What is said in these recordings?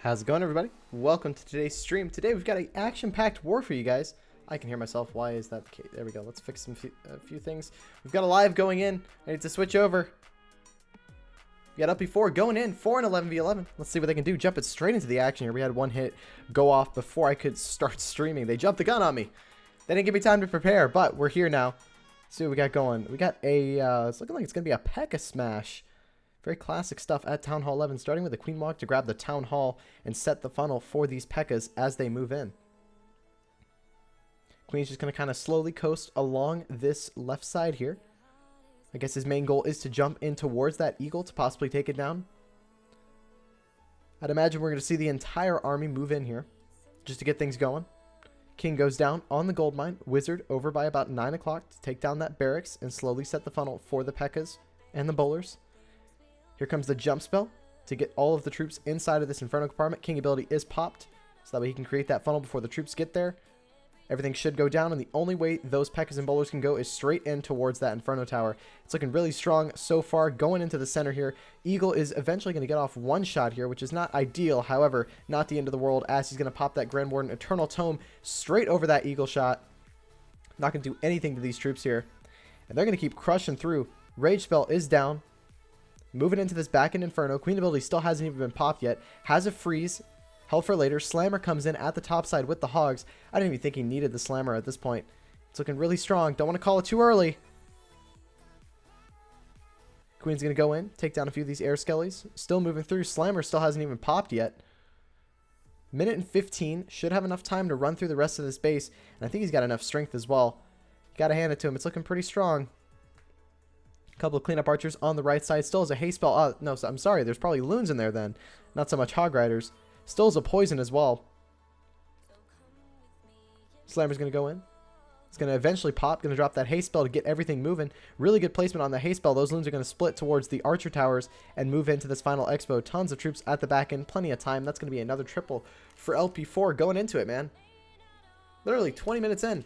How's it going, everybody? Welcome to today's stream. Today we've got an action-packed war for you guys. I can hear myself. Why is that the case? There we go. Let's fix a few things. We've got a live going in. I need to switch over. We got LP4 going in. 4 and 11v11. Let's see what they can do. Jump it straight into the action here. We had one hit go off before I could start streaming. They jumped the gun on me. They didn't give me time to prepare, but we're here now. Let's see what we got going. We got a, it's looking like it's going to be a P.E.K.K.A. smash. Very classic stuff at Town Hall 11, starting with the Queen Walk to grab the Town Hall and set the funnel for these P.E.K.K.A.s as they move in. Queen's just going to kind of slowly coast along this left side here. I guess his main goal is to jump in towards that eagle to possibly take it down. I'd imagine we're going to see the entire army move in here just to get things going. King goes down on the gold mine. Wizard over by about 9 o'clock to take down that barracks and slowly set the funnel for the P.E.K.K.A.s and the bowlers. Here comes the jump spell to get all of the troops inside of this Inferno compartment. King ability is popped, so that way he can create that funnel before the troops get there. Everything should go down, and the only way those P.E.K.K.A.s and bowlers can go is straight in towards that Inferno tower. It's looking really strong so far, going into the center here. Eagle is eventually going to get off one shot here, which is not ideal. However, not the end of the world, as he's going to pop that Grand Warden Eternal Tome straight over that Eagle shot. Not going to do anything to these troops here, and they're going to keep crushing through. Rage spell is down. Moving into this back end Inferno. Queen ability still hasn't even been popped yet. Has a freeze. Held for later. Slammer comes in at the top side with the Hogs. I didn't even think he needed the Slammer at this point. It's looking really strong. Don't want to call it too early. Queen's going to go in. Take down a few of these air skellies. Still moving through. Slammer still hasn't even popped yet. Minute and 15. Should have enough time to run through the rest of this base. And I think he's got enough strength as well. Got to hand it to him. It's looking pretty strong. A couple of cleanup archers on the right side. Still has a haste spell. Oh, no, I'm sorry. There's probably loons in there then. Not so much hog riders. Still has a poison as well. Slammer's going to go in. It's going to eventually pop. Going to drop that haste spell to get everything moving. Really good placement on the haste spell. Those loons are going to split towards the archer towers and move into this final expo. Tons of troops at the back end. Plenty of time. That's going to be another triple for LP4 going into it, man. Literally 20 minutes in.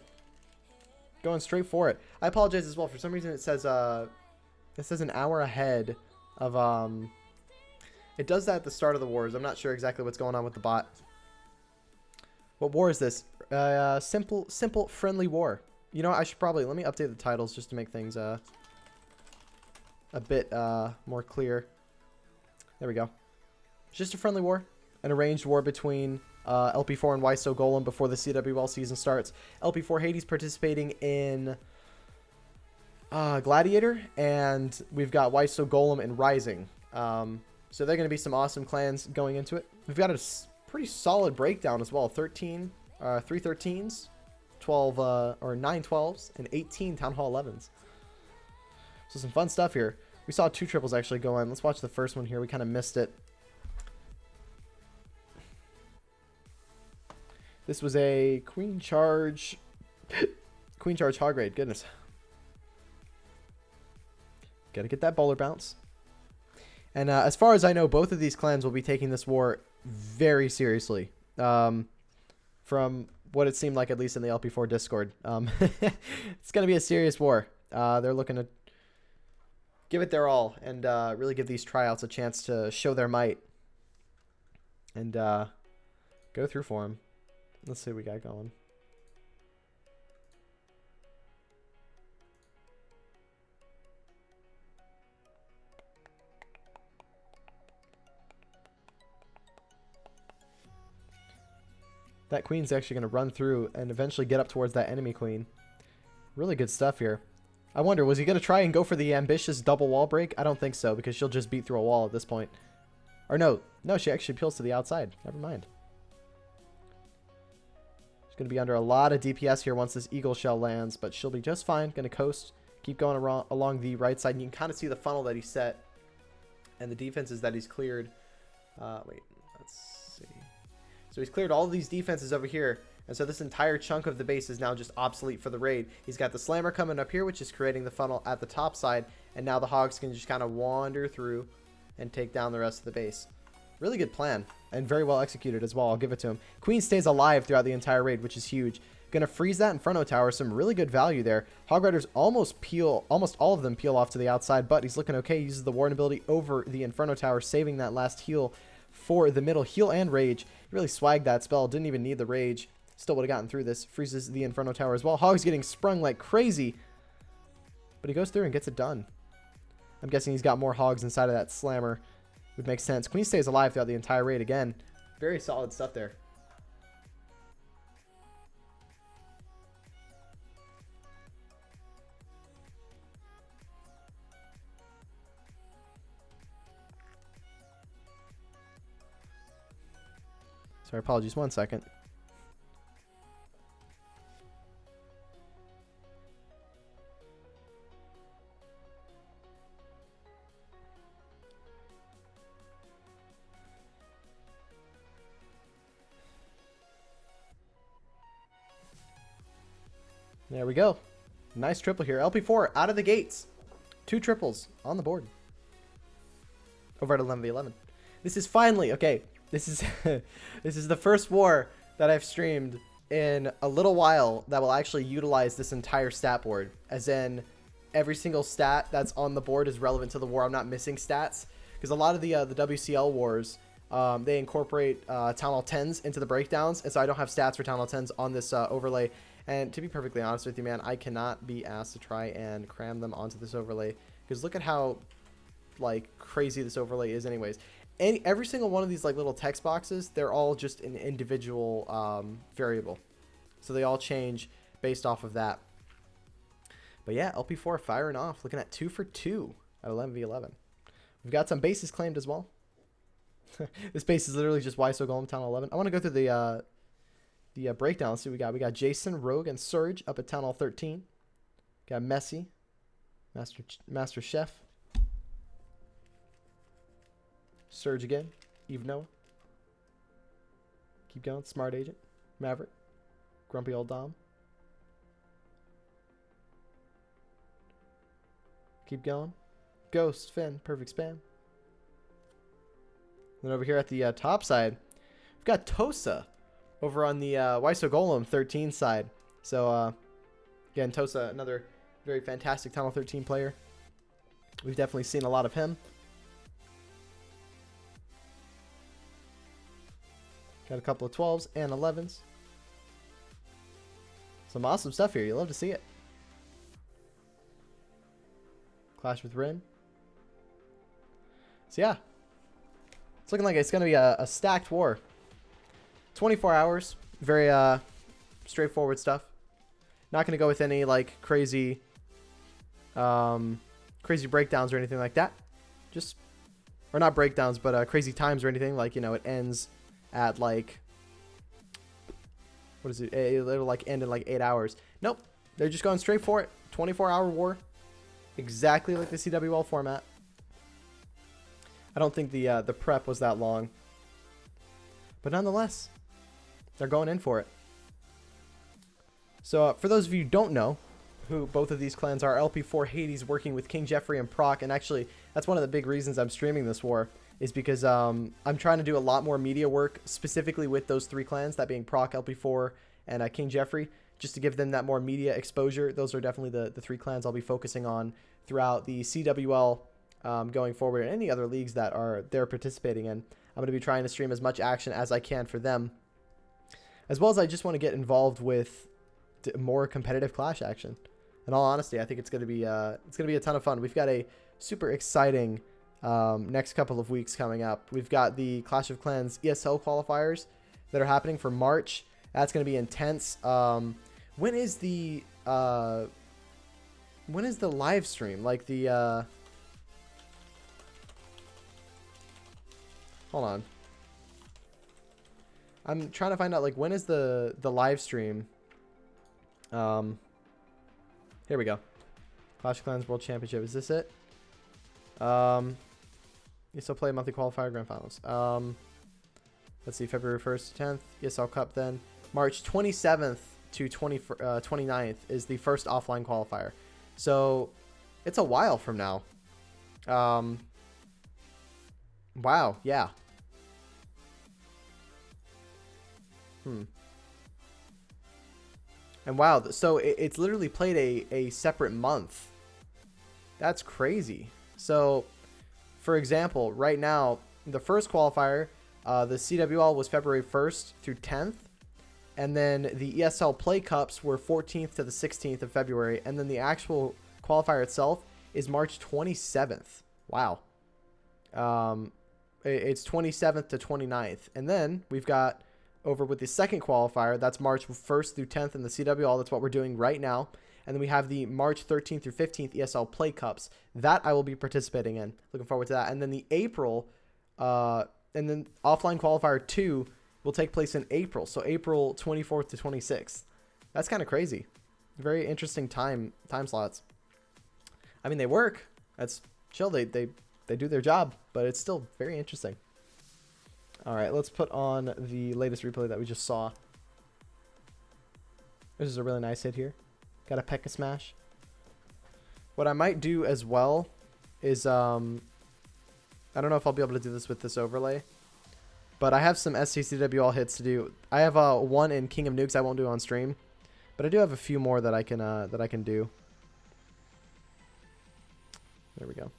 Going straight for it. I apologize as well. For some reason it says an hour ahead of it does that at the start of the wars. I'm not sure exactly what's going on with the bot. What war is this? Simple friendly war. You know, I should probably let me update the titles just to make things a bit more clear. There we go. It's just a friendly war, an arranged war between LP4 and Waiso Golem before the CWL season starts. LP4 Hades participating in Gladiator, and we've got Waiso Golem and Rising. So they're going to be some awesome clans going into it. We've got a pretty solid breakdown as well. 3 13s, 12 or 9 12s, and 18 Town Hall 11s. So some fun stuff here. We saw 2 triples actually go in. Let's watch the first one here. We kind of missed it. This was a Queen Charge hog raid. Goodness. Got to get that bowler bounce. And as far as I know, both of these clans will be taking this war very seriously. From what it seemed like, at least in the LP4 Discord. It's going to be a serious war. They're looking to give it their all and really give these tryouts a chance to show their might. And go through for them. Let's see what we got going. That queen's actually going to run through and eventually get up towards that enemy queen. Really good stuff here. I wonder, was he going to try and go for the ambitious double wall break? I don't think so, because she'll just beat through a wall at this point. Or no, she actually peels to the outside. Never mind. She's going to be under a lot of DPS here once this eagle shell lands, but she'll be just fine. Going to coast, keep going along the right side. And you can kind of see the funnel that he set and the defenses that he's cleared. Wait, let's see. So he's cleared all of these defenses over here. And so this entire chunk of the base is now just obsolete for the raid. He's got the slammer coming up here, which is creating the funnel at the top side. And now the hogs can just kind of wander through and take down the rest of the base. Really good plan. And very well executed as well. I'll give it to him. Queen stays alive throughout the entire raid, which is huge. Going to freeze that Inferno tower. Some really good value there. Hog Riders almost all of them peel off to the outside, but he's looking okay. He uses the Warden ability over the Inferno tower, saving that last heal for the middle. Heal and Rage. He really swagged that spell. Didn't even need the Rage. Still would have gotten through this. Freezes the Inferno Tower as well. Hog's getting sprung like crazy. But he goes through and gets it done. I'm guessing he's got more Hogs inside of that Slammer. Would make sense. Queen stays alive throughout the entire raid again. Very solid stuff there. Sorry, apologies. 1 second. There we go. Nice triple here. LP4 out of the gates. 2 triples on the board. Over at 11v11. This is finally, okay, this is this is the first war that I've streamed in a little while that will actually utilize this entire stat board. As in, every single stat that's on the board is relevant to the war. I'm not missing stats. Because a lot of the WCL wars, they incorporate Town Hall 10s into the breakdowns. And so I don't have stats for Town Hall 10s on this overlay. And to be perfectly honest with you, man, I cannot be asked to try and cram them onto this overlay. Because look at how, like, crazy this overlay is anyways. Every single one of these, like, little text boxes, they're all just an individual variable. So they all change based off of that. But yeah, LP4 firing off. Looking at 2 for 2 at 11v11. We've got some bases claimed as well. This base is literally just Why So Golem Town Hall 11. I want to go through the breakdown. Let's see what we got. We got Jason, Rogue, and Surge up at Town Hall 13. Got Messi, Master Chef, Surge again, Eve Noah. Keep going. Smart Agent, Maverick, Grumpy Old Dom. Keep going. Ghost, Finn, Perfect Spam. Then over here at the top side, we've got Tosa over on the Why So Golem 13 side. So, again, Tosa, another very fantastic Town Hall 13 player. We've definitely seen a lot of him. Got a couple of 12s and 11s. Some awesome stuff here. You love to see it. Clash with Rin. So, yeah. It's looking like it's going to be a stacked war. 24 hours. Very straightforward stuff. Not going to go with any like crazy crazy breakdowns or anything like that. Just, or not breakdowns, but crazy times or anything. Like, you know, it ends at like, what is it? It'll like end in like 8 hours. Nope. They're just going straight for it. 24-hour war. Exactly like the CWL format. I don't think the prep was that long. But nonetheless, they're going in for it. So for those of you who don't know who both of these clans are, LP4 Hades working with King Jeffrey and Proc. And actually, that's one of the big reasons I'm streaming this war. Is because I'm trying to do a lot more media work specifically with those 3 clans. That being Proc, LP4, and King Jeffrey. Just to give them that more media exposure. Those are definitely the 3 clans I'll be focusing on throughout the CWL going forward, and any other leagues that they're participating in. I'm going to be trying to stream as much action as I can for them, as well as I just want to get involved with more competitive Clash action. In all honesty, I think it's going to be a ton of fun. We've got a super exciting next couple of weeks coming up. We've got the Clash of Clans ESL qualifiers that are happening for March. That's going to be intense. When is the live stream? Like the hold on. I'm trying to find out like when is the live stream. Here we go. Clash of Clans World Championship. Is this it? You still play monthly qualifier grand finals. Let's see, February 1st to 10th. ESL Cup then. March 27th to 29th is the first offline qualifier. So it's a while from now. Wow, yeah. And wow, so it's literally played a separate month. That's crazy. So, for example, right now, the first qualifier The CWL was February 1st through 10th. And then the ESL Play Cups were 14th to the 16th of February. And then the actual qualifier itself is March 27th. Wow. It's 27th to 29th. And then we've got over with the second qualifier. That's March 1st through 10th in the CWL. That's what we're doing right now. And then we have the March 13th through 15th ESL Play Cups. That I will be participating in. Looking forward to that. And then the April, and then offline qualifier 2 will take place in April. So April 24th to 26th. That's kind of crazy. Very interesting time slots. I mean, they work. That's chill. They do their job, but it's still very interesting. All right, let's put on the latest replay that we just saw. This is a really nice hit here. Got a P.E.K.K.A smash. What I might do as well is, I don't know if I'll be able to do this with this overlay, but I have some SCCWL hits to do. I have one in King of Nukes I won't do on stream, but I do have a few more that I can do. There we go.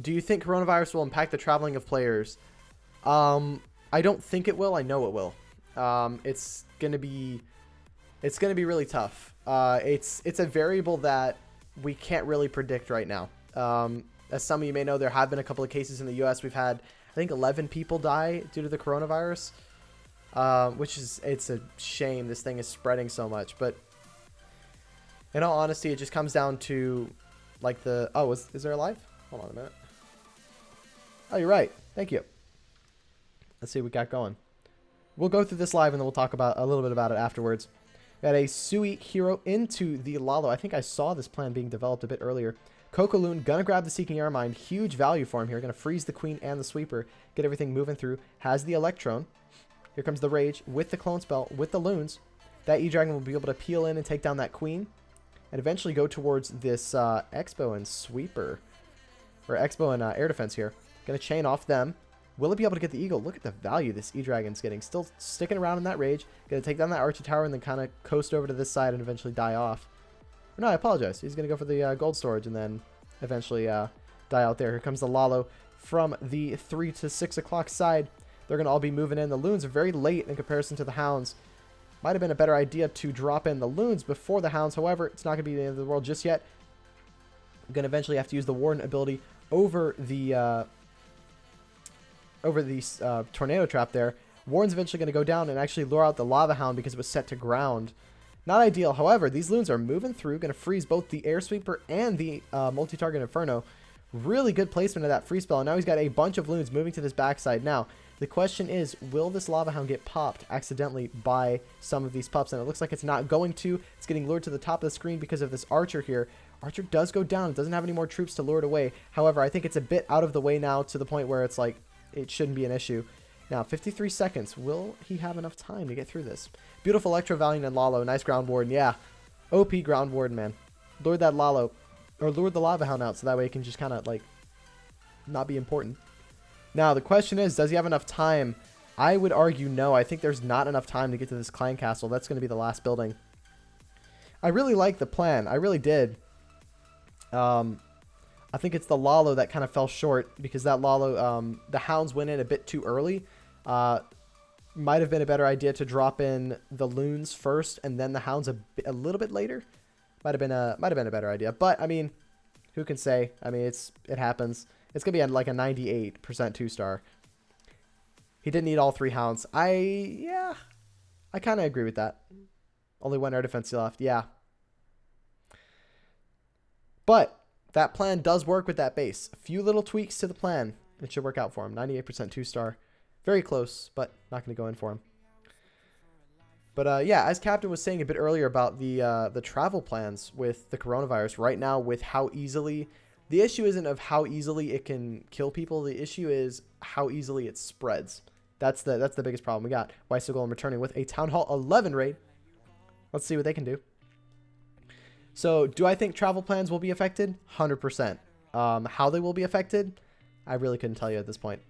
Do you think coronavirus will impact the traveling of players? I don't think it will. I know it will. It's gonna be really tough. It's a variable that we can't really predict right now. As some of you may know, there have been a couple of cases in the U.S. We've had, I think, 11 people die due to the coronavirus, which is, it's a shame. This thing is spreading so much. But in all honesty, it just comes down to like the, oh, is there a live? Hold on a minute. Oh, you're right. Thank you. Let's see what we got going. We'll go through this live and then we'll talk about a little bit about it afterwards. We got a Sui hero into the Lalo. I think I saw this plan being developed a bit earlier. Kokoloon gonna grab the Seeking Airmine. Huge value for him here. Gonna freeze the Queen and the Sweeper. Get everything moving through. Has the Electron. Here comes the Rage with the Clone Spell, with the Loons. That E-Dragon will be able to peel in and take down that Queen. And eventually go towards this Expo and Sweeper. Or Expo and Air Defense here. Gonna chain off them. Will it be able to get the Eagle? Look at the value this E-Dragon's getting. Still sticking around in that Rage. Gonna take down that Archer Tower and then kind of coast over to this side and eventually die off. No, I apologize. He's gonna go for the gold storage and then eventually die out there. Here comes the Lalo from the 3 to 6 o'clock side. They're gonna all be moving in. The Loons are very late in comparison to the Hounds. Might have been a better idea to drop in the Loons before the Hounds. However, it's not gonna be the end of the world just yet. I'm gonna eventually have to use the Warden ability over the tornado trap there. Warden's eventually going to go down and actually lure out the Lava Hound because it was set to ground. Not ideal. However, these Loons are moving through, going to freeze both the Air Sweeper and the multi-target Inferno. Really good placement of that free spell. And now he's got a bunch of Loons moving to this backside. Now, the question is, will this Lava Hound get popped accidentally by some of these pups? And it looks like it's not going to. It's getting lured to the top of the screen because of this Archer here. Archer does go down. It doesn't have any more troops to lure it away. However, I think it's a bit out of the way now to the point where it's like, it shouldn't be an issue. Now, 53 seconds. Will he have enough time to get through this? Beautiful Electro, Valiant, and Lalo. Nice Ground Warden. Yeah. OP Ground Warden, man. Lured that Lalo. Or lured the Lava Hound out so that way it can just kind of, like, not be important. Now, the question is, does he have enough time? I would argue no. I think there's not enough time to get to this Clan Castle. That's going to be the last building. I really like the plan. I really did. I think it's the Lalo that kind of fell short because that Lalo, the Hounds went in a bit too early. Might have been a better idea to drop in the Loons first and then the Hounds a little bit later. Might have been a better idea. But I mean, who can say? I mean, it happens. It's gonna be like a 98% 2-star. He didn't need all 3 Hounds. I kind of agree with that. Only 1 air defense left. Yeah. But that plan does work with that base. A few little tweaks to the plan. It should work out for him. 98% 2-star. Very close, but not going to go in for him. But yeah, as Captain was saying a bit earlier about the travel plans with the coronavirus, right now with how easily... The issue isn't of how easily it can kill people. The issue is how easily it spreads. That's the biggest problem we got. Weiss Golem returning with a Town Hall 11 raid. Let's see what they can do. So, do I think travel plans will be affected? 100%. How they will be affected? I really couldn't tell you at this point.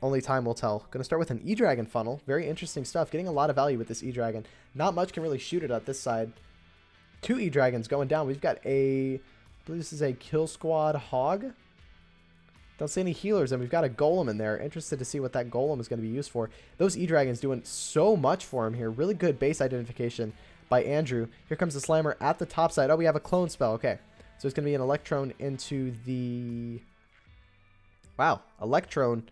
Only time will tell. Going to start with an E-Dragon funnel. Very interesting stuff. Getting a lot of value with this E-Dragon. Not much can really shoot it at this side. 2 E-Dragons going down. We've got a... I believe this is a Kill Squad Hog. Don't see any healers, and we've got a Golem in there. Interested to see what that Golem is going to be used for. Those E-Dragons doing so much for him here. Really good base identification by Andrew. Here comes the Slammer at the top side. Oh, we have a clone spell. Okay. So it's going to be an Electron into the... Wow. Electron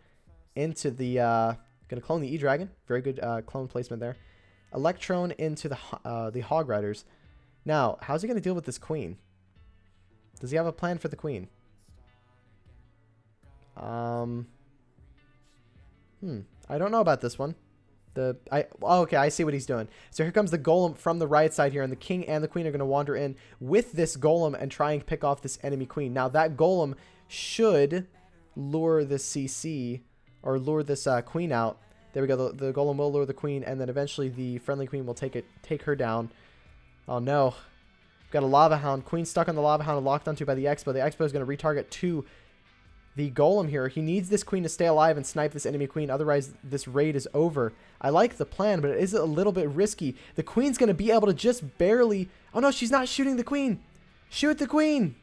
into the... Going to clone the E-Dragon. Very good clone placement there. Electron into the Hog Riders. Now, how's he going to deal with this Queen? Does he have a plan for the Queen? I don't know about this one. Okay, I see what he's doing. So here comes the Golem from the right side here, and the King and the Queen are going to wander in with this Golem and try and pick off this enemy Queen. Now that Golem should lure this CC or lure this Queen out. There we go. The Golem will lure the Queen, and then eventually the friendly Queen will take her down. Oh no. We've got a Lava Hound. Queen stuck on the Lava Hound and locked onto by the Expo. The Expo is going to retarget to the Golem here. He needs this Queen to stay alive and snipe this enemy Queen. Otherwise, this raid is over. I like the plan, but it is a little bit risky. The Queen's going to be able to just barely... Oh, no, she's not shooting the Queen. Shoot the Queen.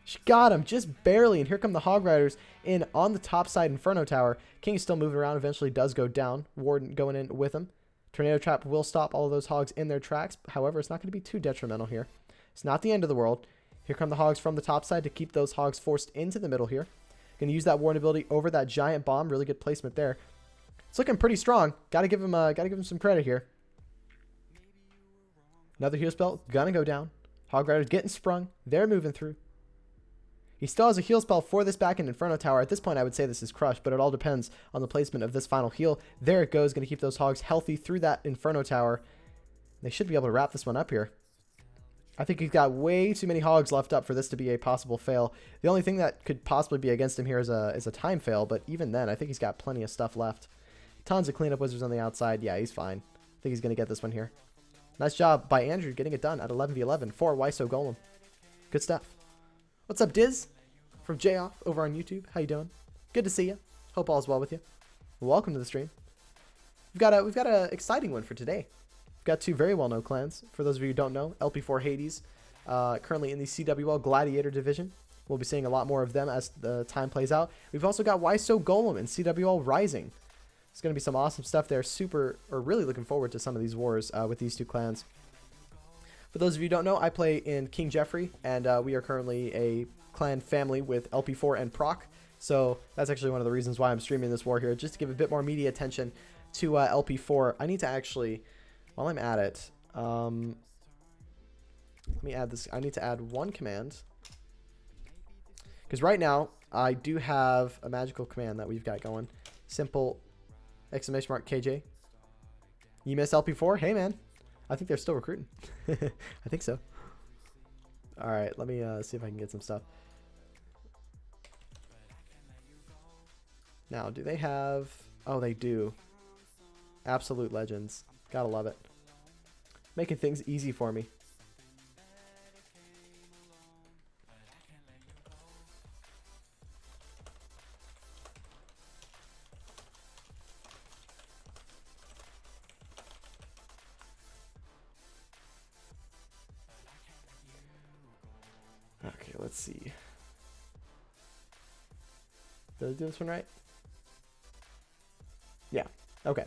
She got him just barely. And here come the Hog Riders in on the top side Inferno Tower. King is still moving around. Eventually does go down. Warden going in with him. Tornado Trap will stop all of those Hogs in their tracks. However, it's not going to be too detrimental here. It's not the end of the world. Here come the Hogs from the top side to keep those Hogs forced into the middle here. Going to use that Warden ability over that giant bomb. Really good placement there. It's looking pretty strong. Got to give him some credit here. Another heal spell. Gonna go down. Hog Riders getting sprung. They're moving through. He still has a heal spell for this back end Inferno Tower. At this point, I would say this is crushed, but it all depends on the placement of this final heal. There it goes. Going to keep those Hogs healthy through that Inferno Tower. They should be able to wrap this one up here. I think he's got way too many Hogs left up for this to be a possible fail. The only thing that could possibly be against him here is a time fail, but even then, I think he's got plenty of stuff left. Tons of cleanup wizards on the outside. Yeah, he's fine. I think he's going to get this one here. Nice job by Andrew getting it done at 11v11 for Wyso Golem. Good stuff. What's up, Diz? From J-Off over on YouTube. How you doing? Good to see you. Hope all's well with you. Welcome to the stream. We've got a exciting one for today. We've got two very well-known clans. For those of you who don't know, LP4 Hades, currently in the CWL Gladiator division. We'll be seeing a lot more of them as the time plays out. We've also got Wyso Golem in CWL Rising. It's going to be some awesome stuff there. Really looking forward to some of these wars with these two clans. For those of you who don't know, I play in King Jeffrey, and we are currently a clan family with LP4 and Proc. So that's actually one of the reasons why I'm streaming this war here, just to give a bit more media attention to LP4. I need to actually, while I'm at it, let me add this. I need to add one command, because right now I do have a magical command that we've got going. Simple exclamation mark KJ. You miss LP4? Hey man, I think they're still recruiting. I think so. All right, let me see if I can get some stuff. Now, do they have... Oh, they do. Absolute legends. Gotta love it. Making things easy for me. Okay, let's see. Did I do this one right? Yeah. Okay.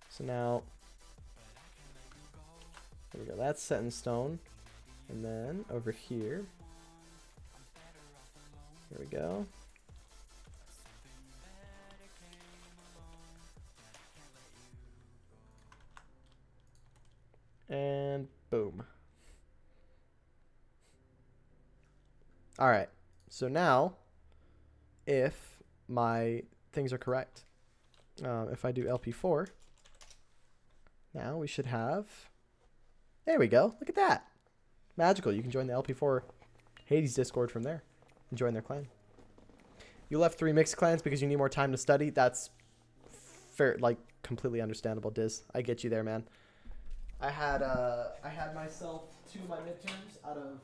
So now, there we go. That's set in stone. And then over here, there we go. And boom. All right. So now, if my things are correct, if I do LP4, now we should have, there we go. Look at that. Magical. You can join the LP4 Hades Discord from there and join their clan. You left 3 mixed clans because you need more time to study. That's fair, like completely understandable, Diz. I get you there, man. I had myself 2 of my midterms out of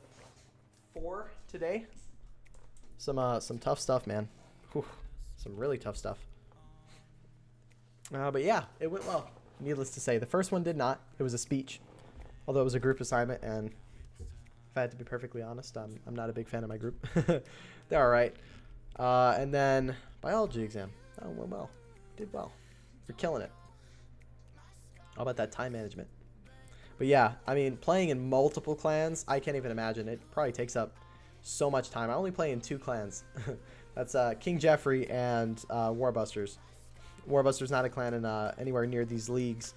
4 today. Some tough stuff, man. Whew, some really tough stuff. But yeah, it went well. Needless to say, the first one did not. It was a speech, although it was a group assignment, and if I had to be perfectly honest, I'm not a big fan of my group. They're all right. And then biology exam. Oh, well. Did well. You're killing it. How about that time management? But yeah, I mean, playing in multiple clans, I can't even imagine. It probably takes up so much time. I only play in 2 clans. That's King Jeffrey and Warbusters. Warbusters not a clan in anywhere near these leagues,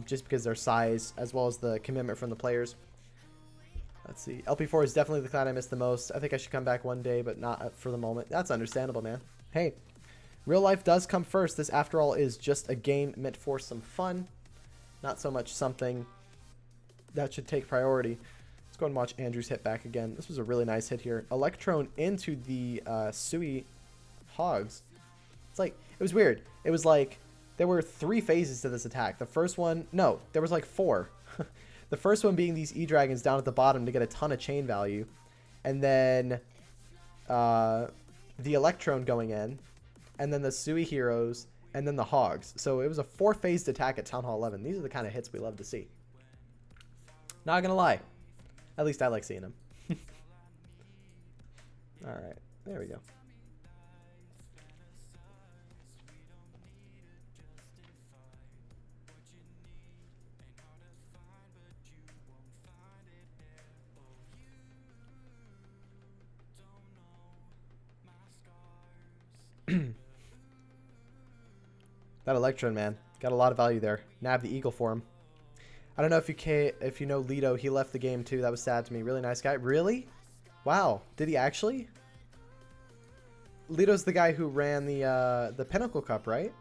just because their size as well as the commitment from the players. Let's see. LP4 is definitely the clan I miss the most. I think I should come back one day, but not for the moment. That's understandable, man. Hey, real life does come first. This, after all, is just a game meant for some fun, not so much something that should take priority. Let's go and watch Andrew's hit back again. This was a really nice hit here. Electron into the Sui Hogs. It's like, it was weird. It was like, there were 3 phases to this attack. The first one, no, there was like 4. The first one being these E-Dragons down at the bottom to get a ton of chain value. And then the Electron going in. And then the Sui Heroes. And then the Hogs. So it was a 4-phased attack at Town Hall 11. These are the kind of hits we love to see. Not gonna lie. At least I like seeing them. Alright. There we go. That Electron, man. Got a lot of value there. Nab the Eagle for him. I don't know if you know Lido. He left the game too. That was sad to me. Really nice guy. Really? Wow. Did he actually? Lido's the guy who ran the Pinnacle Cup, right?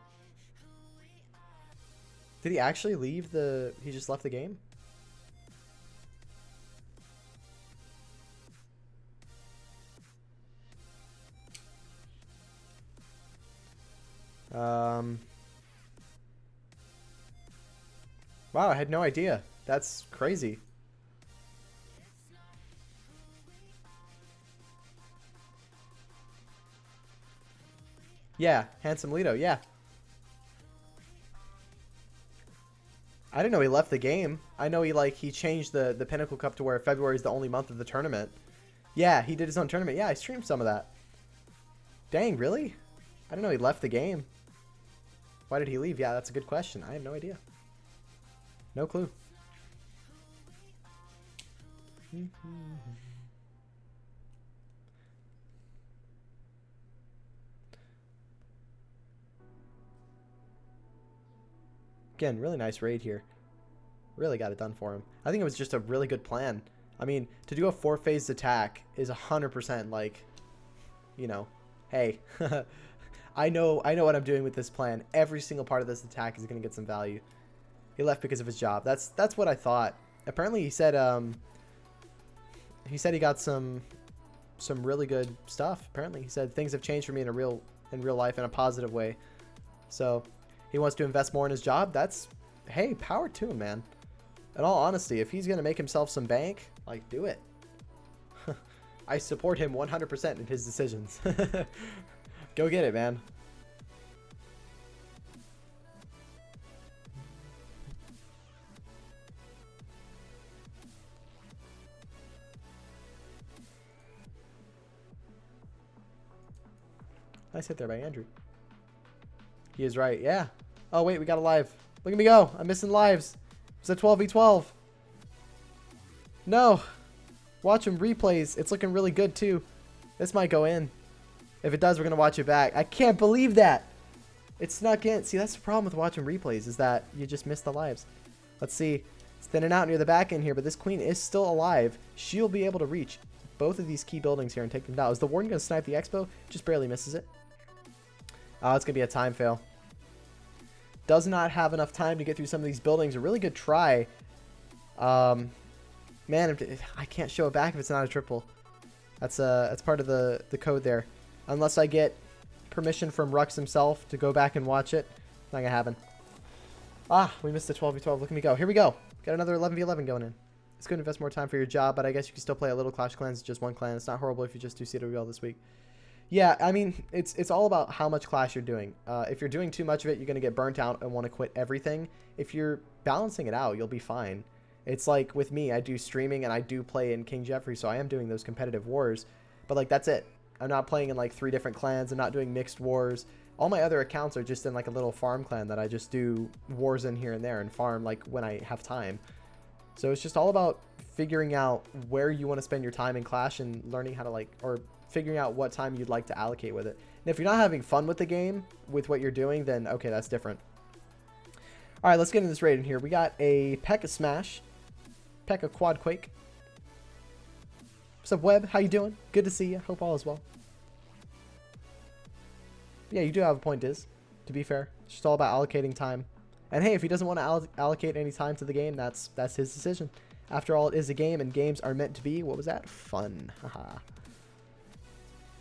Did he actually leave the... He just left the game? Wow, I had no idea. That's crazy. Yeah, Handsome Lido, yeah. I didn't know he left the game. I know he changed the Pinnacle Cup to where February is the only month of the tournament. Yeah, he did his own tournament. Yeah, I streamed some of that. Dang, really? I didn't know he left the game. Why did he leave? Yeah, that's a good question. I have no idea. No clue. Again, really nice raid here. Really got it done for him. I think it was just a really good plan. I mean, to do a 4-phased attack is 100% like, you know, hey, I know what I'm doing with this plan. Every single part of this attack is going to get some value. He left because of his job. That's what I thought. Apparently he said he got some really good stuff. Apparently he said things have changed for me in real life in a positive way. So he wants to invest more in his job. That's, hey, power to him, man. In all honesty, if he's going to make himself some bank, like, do it. I support him 100% in his decisions. Go get it, man. Nice hit there by Andrew. He is right. Yeah. Oh, wait. We got a live. Look at me go. I'm missing lives. It's a 12v12. No. Watch him replays. It's looking really good, too. This might go in. If it does, we're going to watch it back. I can't believe that. It snuck in. See, that's the problem with watching replays is that you just miss the lives. Let's see. It's thinning out near the back end here, but this queen is still alive. She'll be able to reach both of these key buildings here and take them down. Is the warden going to snipe the expo? Just barely misses it. It's going to be a time fail. Does not have enough time to get through some of these buildings. A really good try. Man, I can't show it back if it's not a triple. That's part of the code there. Unless I get permission from Rux himself to go back and watch it. Not going to happen. We missed the 12v12. Look at me go. Here we go. Got another 11v11 going in. It's going to invest more time for your job, but I guess you can still play a little Clash of Clans. It's just one clan. It's not horrible if you just do CWL this week. Yeah, I mean, it's all about how much Clash you're doing. If you're doing too much of it, you're going to get burnt out and want to quit everything. If you're balancing it out, you'll be fine. It's like with me, I do streaming and I do play in King Jeffrey, so I am doing those competitive wars. But, like, that's it. I'm not playing in like 3 different clans. I'm not doing mixed wars. All my other accounts are just in like a little farm clan that I just do wars in here and there and farm like when I have time. So it's just all about figuring out where you want to spend your time in Clash and learning how to like, or figuring out what time you'd like to allocate with it. And if you're not having fun with the game, with what you're doing, then okay, that's different. All right, let's get into this raid in here. We got a P.E.K.K.A Smash, P.E.K.K.A Quadquake. What's up, Webb? How you doing? Good to see you. Hope all is well. Yeah, you do have a point, Diz. To be fair, it's just all about allocating time. And hey, if he doesn't want to allocate any time to the game, that's his decision. After all, it is a game, and games are meant to be, what was that? Fun. Haha.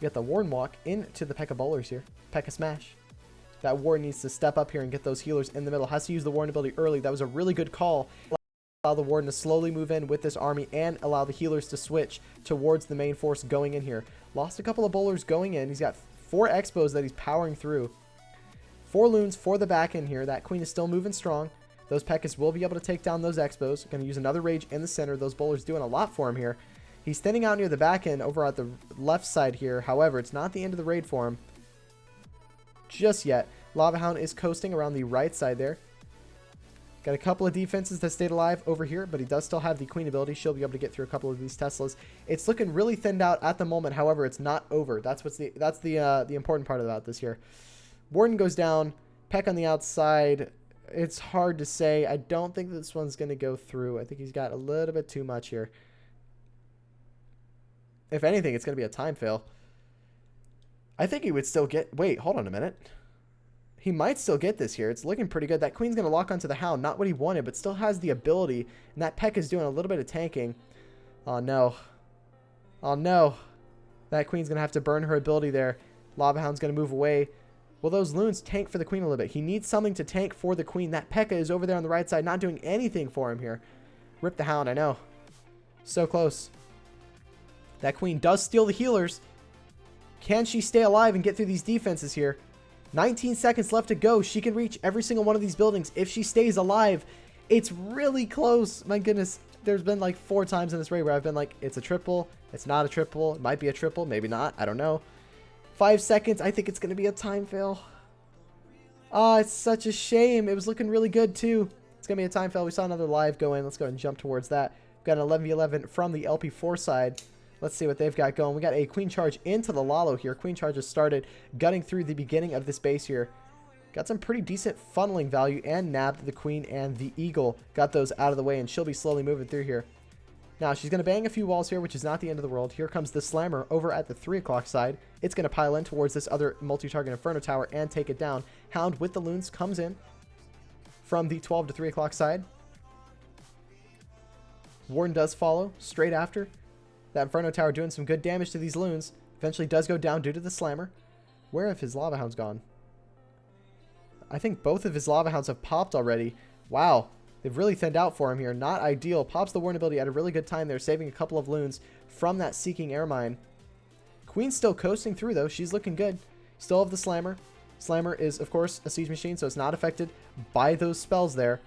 We got the Warden Walk into the P.E.K.K.A bowlers here. P.E.K.K.A Smash. That Warden needs to step up here and get those healers in the middle. Has to use the Warden ability early. That was a really good call. Allow the Warden to slowly move in with this army and allow the healers to switch towards the main force going in here. Lost a couple of bowlers going in. He's got 4 expos that he's powering through. 4 loons for the back end here. That queen is still moving strong. Those P.E.K.K.As will be able to take down those expos. Going to use another rage in the center. Those bowlers doing a lot for him here. He's thinning out near the back end over at the left side here. However, it's not the end of the raid for him just yet. Lava Hound is coasting around the right side there. Got a couple of defenses that stayed alive over here, but he does still have the queen ability. She'll be able to get through a couple of these Teslas. It's looking really thinned out at the moment. However, it's not over. That's the important part about this here. Warden goes down. P.E.K.K.A on the outside. It's hard to say. I don't think this one's going to go through. I think he's got a little bit too much here. If anything, it's going to be a time fail. I think he would still get... Wait, hold on a minute. He might still get this here. It's looking pretty good. That queen's going to lock onto the Hound. Not what he wanted, but still has the ability. And that P.E.K.K.A is doing a little bit of tanking. Oh, no. Oh, no. That queen's going to have to burn her ability there. Lava Hound's going to move away. Well, those loons tank for the queen a little bit. He needs something to tank for the queen. That P.E.K.K.A is over there on the right side, not doing anything for him here. Rip the Hound, I know. So close. That queen does steal the healers. Can she stay alive and get through these defenses here? 19 seconds left to go. She can reach every single one of these buildings if she stays alive. It's really close. My goodness. There's been like 4 times in this raid where I've been like, it's a triple. It's not a triple. It might be a triple. Maybe not. I don't know. 5 seconds. I think it's going to be a time fail. Oh, it's such a shame. It was looking really good too. It's going to be a time fail. We saw another live go in. Let's go ahead and jump towards that. We've got an 11v11 from the LP4 side. Let's see what they've got going. We got a queen charge into the Lalo here. Queen charge has started gutting through the beginning of this base here. Got some pretty decent funneling value and nabbed the queen and the eagle. Got those out of the way and she'll be slowly moving through here. Now she's going to bang a few walls here, which is not the end of the world. Here comes the slammer over at the 3 o'clock side. It's going to pile in towards this other multi-target Inferno tower and take it down. Hound with the loons comes in from the 12 to 3 o'clock side. Warden does follow straight after. That Inferno tower doing some good damage to these loons. Eventually does go down due to the slammer. Where have his Lava Hounds gone? I think both of his Lava Hounds have popped already. Wow. They've really thinned out for him here. Not ideal. Pops the Warden ability at a really good time there, saving a couple of loons from that Seeking Air Mine. Queen's still coasting through, though. She's looking good. Still have the Slammer. Slammer is, of course, a siege machine, so it's not affected by those spells there.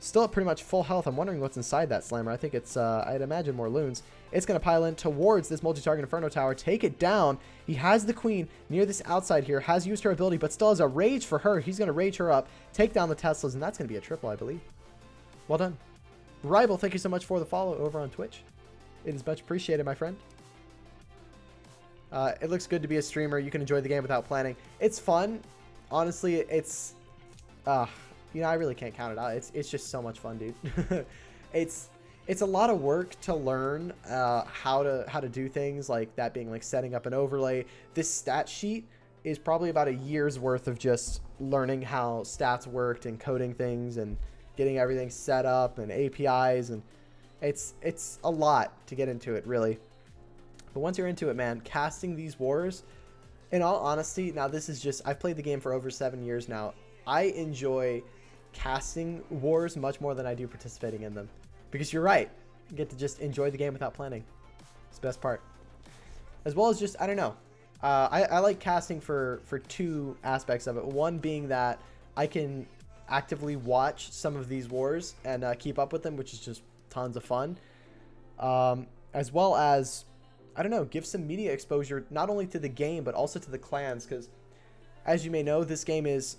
Still at pretty much full health. I'm wondering what's inside that Slammer. I think it's, I'd imagine more loons. It's going to pile in towards this multi-target Inferno Tower. Take it down. He has the queen near this outside here. Has used her ability, but still has a rage for her. He's going to rage her up. Take down the Teslas, and that's going to be a triple, I believe. Well done. Rival, thank you so much for the follow over on Twitch. It is much appreciated, my friend. It looks good to be a streamer. You can enjoy the game without planning. It's fun. Honestly, it's... you know, I really can't count it out. It's just so much fun, dude. It's a lot of work to learn how to do things, like that being like setting up an overlay. This stat sheet is probably about a year's worth of just learning how stats worked and coding things and getting everything set up and APIs, and it's a lot to get into it, really. But once you're into it, man, casting these wars, in all honesty, now this is just, I've played the game for over 7 years now. I enjoy casting wars much more than I do participating in them. Because you're right, you get to just enjoy the game without planning. It's the best part. As well as just, I don't know. I like casting for 2 aspects of it. One being that I can actively watch some of these wars and keep up with them, which is just tons of fun. As well as I don't know, give some media exposure, not only to the game, but also to the clans. Because, as you may know, this game is,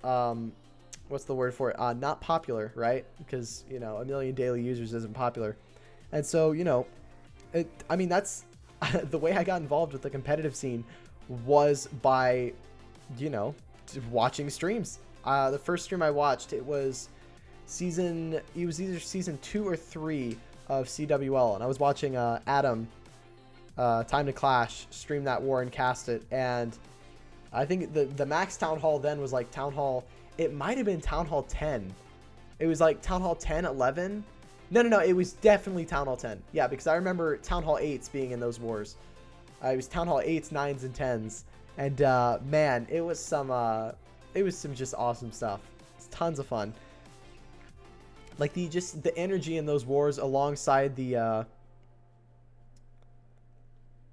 what's the word for it? Not popular, right? Because, you know, 1 million daily users isn't popular. And so, you know, I mean, that's the way I got involved with the competitive scene was by, you know, watching streams. The first stream I watched, it was either season 2 or 3 of CWL, and I was watching Adam, Time to Clash, stream that war and cast it, and I think the max Town Hall then was like Town Hall, it might have been Town Hall 10. It was like Town Hall 10, 11. No, it was definitely Town Hall 10. Yeah, because I remember Town Hall 8s being in those wars. It was Town Hall 8s, 9s, and 10s. And man, it was some just awesome stuff. It's tons of fun. Like the energy in those wars alongside the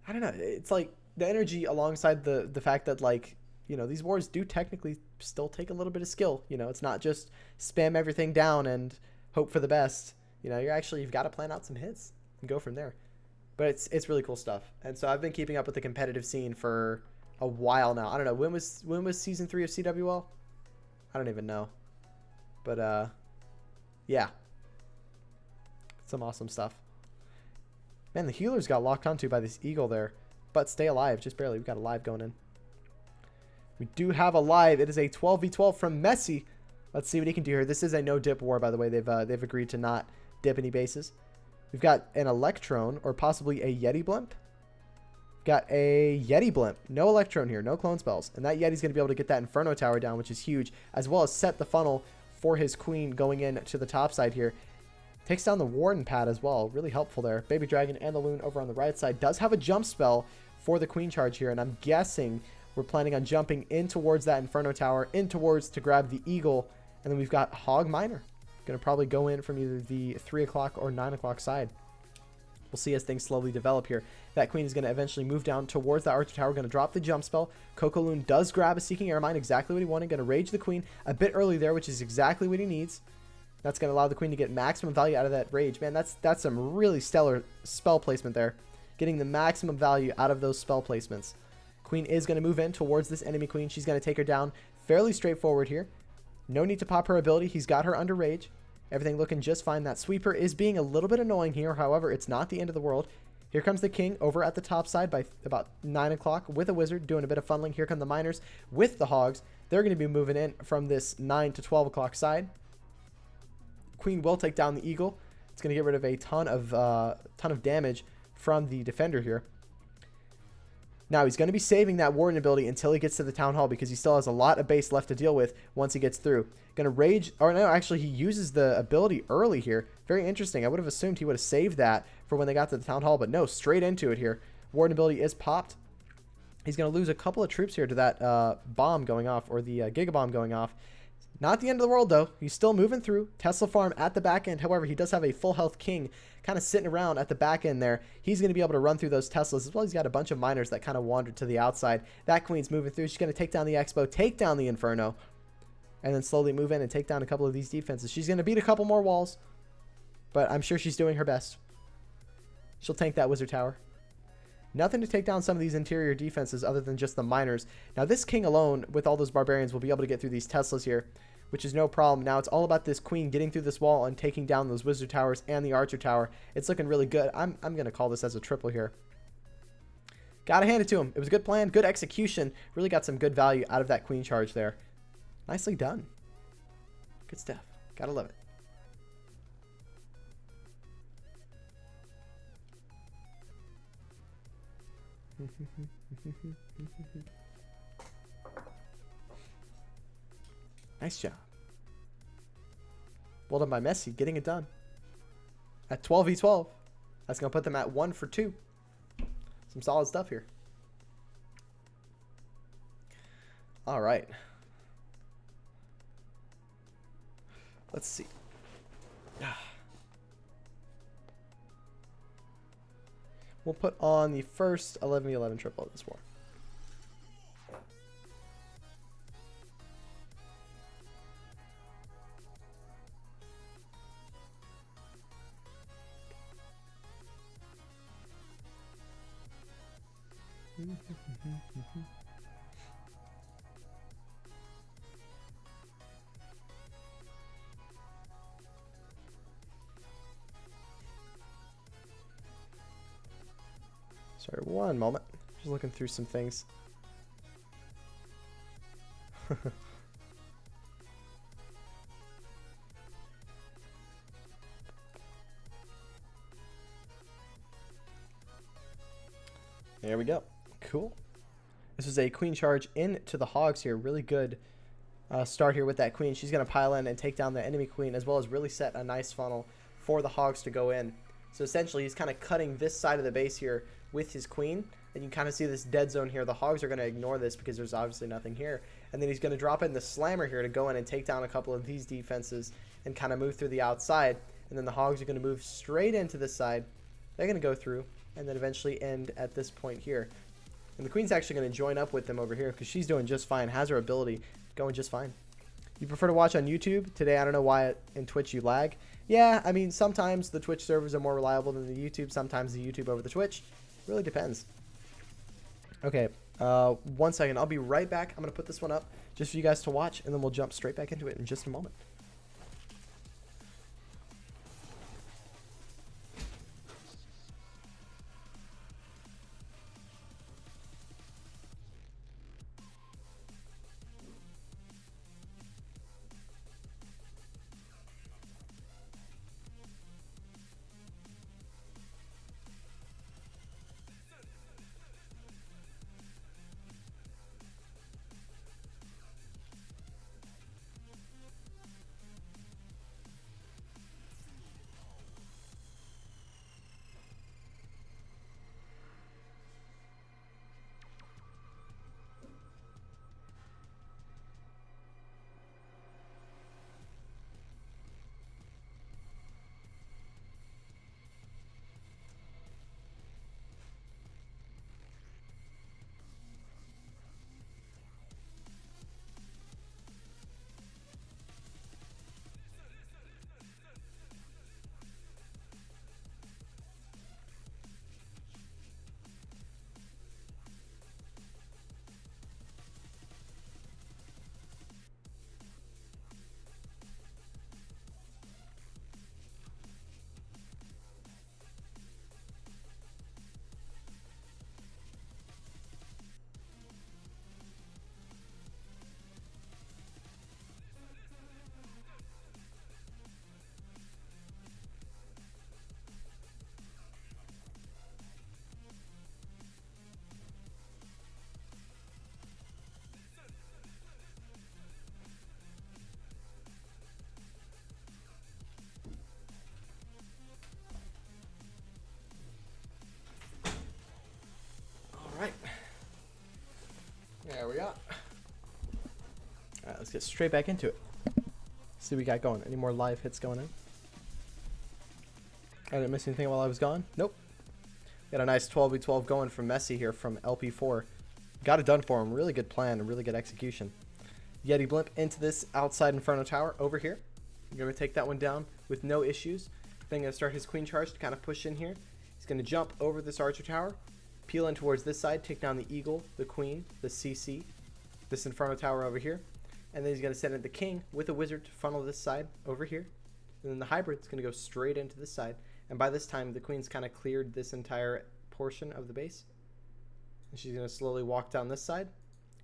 I don't know, it's like the energy alongside the fact that, like, you know, these wars do technically still take a little bit of skill. You know, it's not just spam everything down and hope for the best. You know, you've got to plan out some hits and go from there. But it's really cool stuff. And so I've been keeping up with the competitive scene for a while now. I don't know, when was season 3 of CWL? I don't even know. But yeah. Some awesome stuff. Man, the healers got locked onto by this eagle there. But stay alive, just barely. We've got a live going in. We do have a live. It is a 12v12 from Messi. Let's see what he can do here. This is a no-dip war, by the way. They've agreed to not dip any bases. We've got an Electron, or possibly a Yeti blimp. Got a Yeti blimp. No Electron here, no clone spells. And that Yeti's going to be able to get that Inferno Tower down, which is huge, as well as set the funnel for his queen going in to the top side here. Takes down the Warden pad as well. Really helpful there. Baby Dragon and the Loon over on the right side. Does have a jump spell for the queen charge here, and I'm guessing we're planning on jumping in towards that Inferno Tower, in towards to grab the eagle, and then we've got Hog Miner. Going to probably go in from either the 3 o'clock or 9 o'clock side. We'll see as things slowly develop here. That queen is going to eventually move down towards the Archer Tower. Going to drop the jump spell. Coco Loon does grab a Seeking Air Mine, exactly what he wanted. Going to rage the queen a bit early there, which is exactly what he needs. That's going to allow the queen to get maximum value out of that rage. Man, that's some really stellar spell placement there. Getting the maximum value out of those spell placements. Queen is going to move in towards this enemy queen. She's going to take her down fairly straightforward here. No need to pop her ability. He's got her under rage. Everything looking just fine. That sweeper is being a little bit annoying here. However, it's not the end of the world. Here comes the king over at the top side by about 9 o'clock with a wizard doing a bit of funneling. Here come the miners with the hogs. They're going to be moving in from this 9 to 12 o'clock side. Queen will take down the eagle. It's going to get rid of a ton of damage from the defender here. Now, he's going to be saving that Warden ability until he gets to the Town Hall because he still has a lot of base left to deal with once he gets through. Going to rage, or no, actually he uses the ability early here. Very interesting. I would have assumed he would have saved that for when they got to the Town Hall, but no, straight into it here. Warden ability is popped. He's going to lose a couple of troops here to that bomb going off, or the Giga Bomb going off. Not the end of the world, though. He's still moving through. Tesla farm at the back end. However, he does have a full health king kind of sitting around at the back end there. He's going to be able to run through those Teslas, as well as he's got a bunch of miners that kind of wandered to the outside. That queen's moving through. She's going to take down the Expo, take down the Inferno, and then slowly move in and take down a couple of these defenses. She's going to beat a couple more walls, but I'm sure she's doing her best. She'll tank that Wizard Tower. Nothing to take down some of these interior defenses other than just the miners. Now, this king alone, with all those barbarians, will be able to get through these Teslas here, which is no problem. Now, it's all about this queen getting through this wall and taking down those Wizard Towers and the Archer Tower. It's looking really good. I'm going to call this as a triple here. Gotta hand it to him. It was a good plan, good execution. Really got some good value out of that queen charge there. Nicely done. Good stuff. Gotta love it. Nice job. Well done by Messi, getting it done. At 12v12. That's going to put them at 1 for 2. Some solid stuff here. All right. Let's see. We'll put on the first 11v11 triple of this war. Sorry, one moment. Just looking through some things. There we go. Cool. This was a queen charge into the hogs here. Really good start here with that queen. She's going to pile in and take down the enemy queen, as well as really set a nice funnel for the hogs to go in. So essentially, he's kind of cutting this side of the base here with his queen. And you can kind of see this dead zone here. The hogs are going to ignore this because there's obviously nothing here. And then he's going to drop in the slammer here to go in and take down a couple of these defenses and kind of move through the outside. And then the hogs are going to move straight into this side. They're going to go through and then eventually end at this point here. And the queen's actually going to join up with them over here because she's doing just fine, has her ability going just fine. You prefer to watch on YouTube? Today, I don't know why in Twitch you lag. Yeah, I mean, sometimes the Twitch servers are more reliable than the YouTube. Sometimes the YouTube over the Twitch. Really depends. Okay, 1 second. I'll be right back. I'm going to put this one up just for you guys to watch, and then we'll jump straight back into it in just a moment. Alright. There we are. Alright, let's get straight back into it. See what we got going. Any more live hits going in? I didn't miss anything while I was gone? Nope. Got a nice 12v12 going from Messi here from LP4. Got it done for him. Really good plan and really good execution. Yeti Blimp into this outside Inferno Tower over here. I'm going to take that one down with no issues. Then going to start his queen charge to kind of push in here. He's going to jump over this archer tower, peel in towards this side, take down the eagle, the queen, the CC, this Inferno Tower over here. And then he's going to send in the king with a wizard to funnel this side over here. And then the hybrid's going to go straight into this side. And by this time, the queen's kind of cleared this entire portion of the base. And she's going to slowly walk down this side.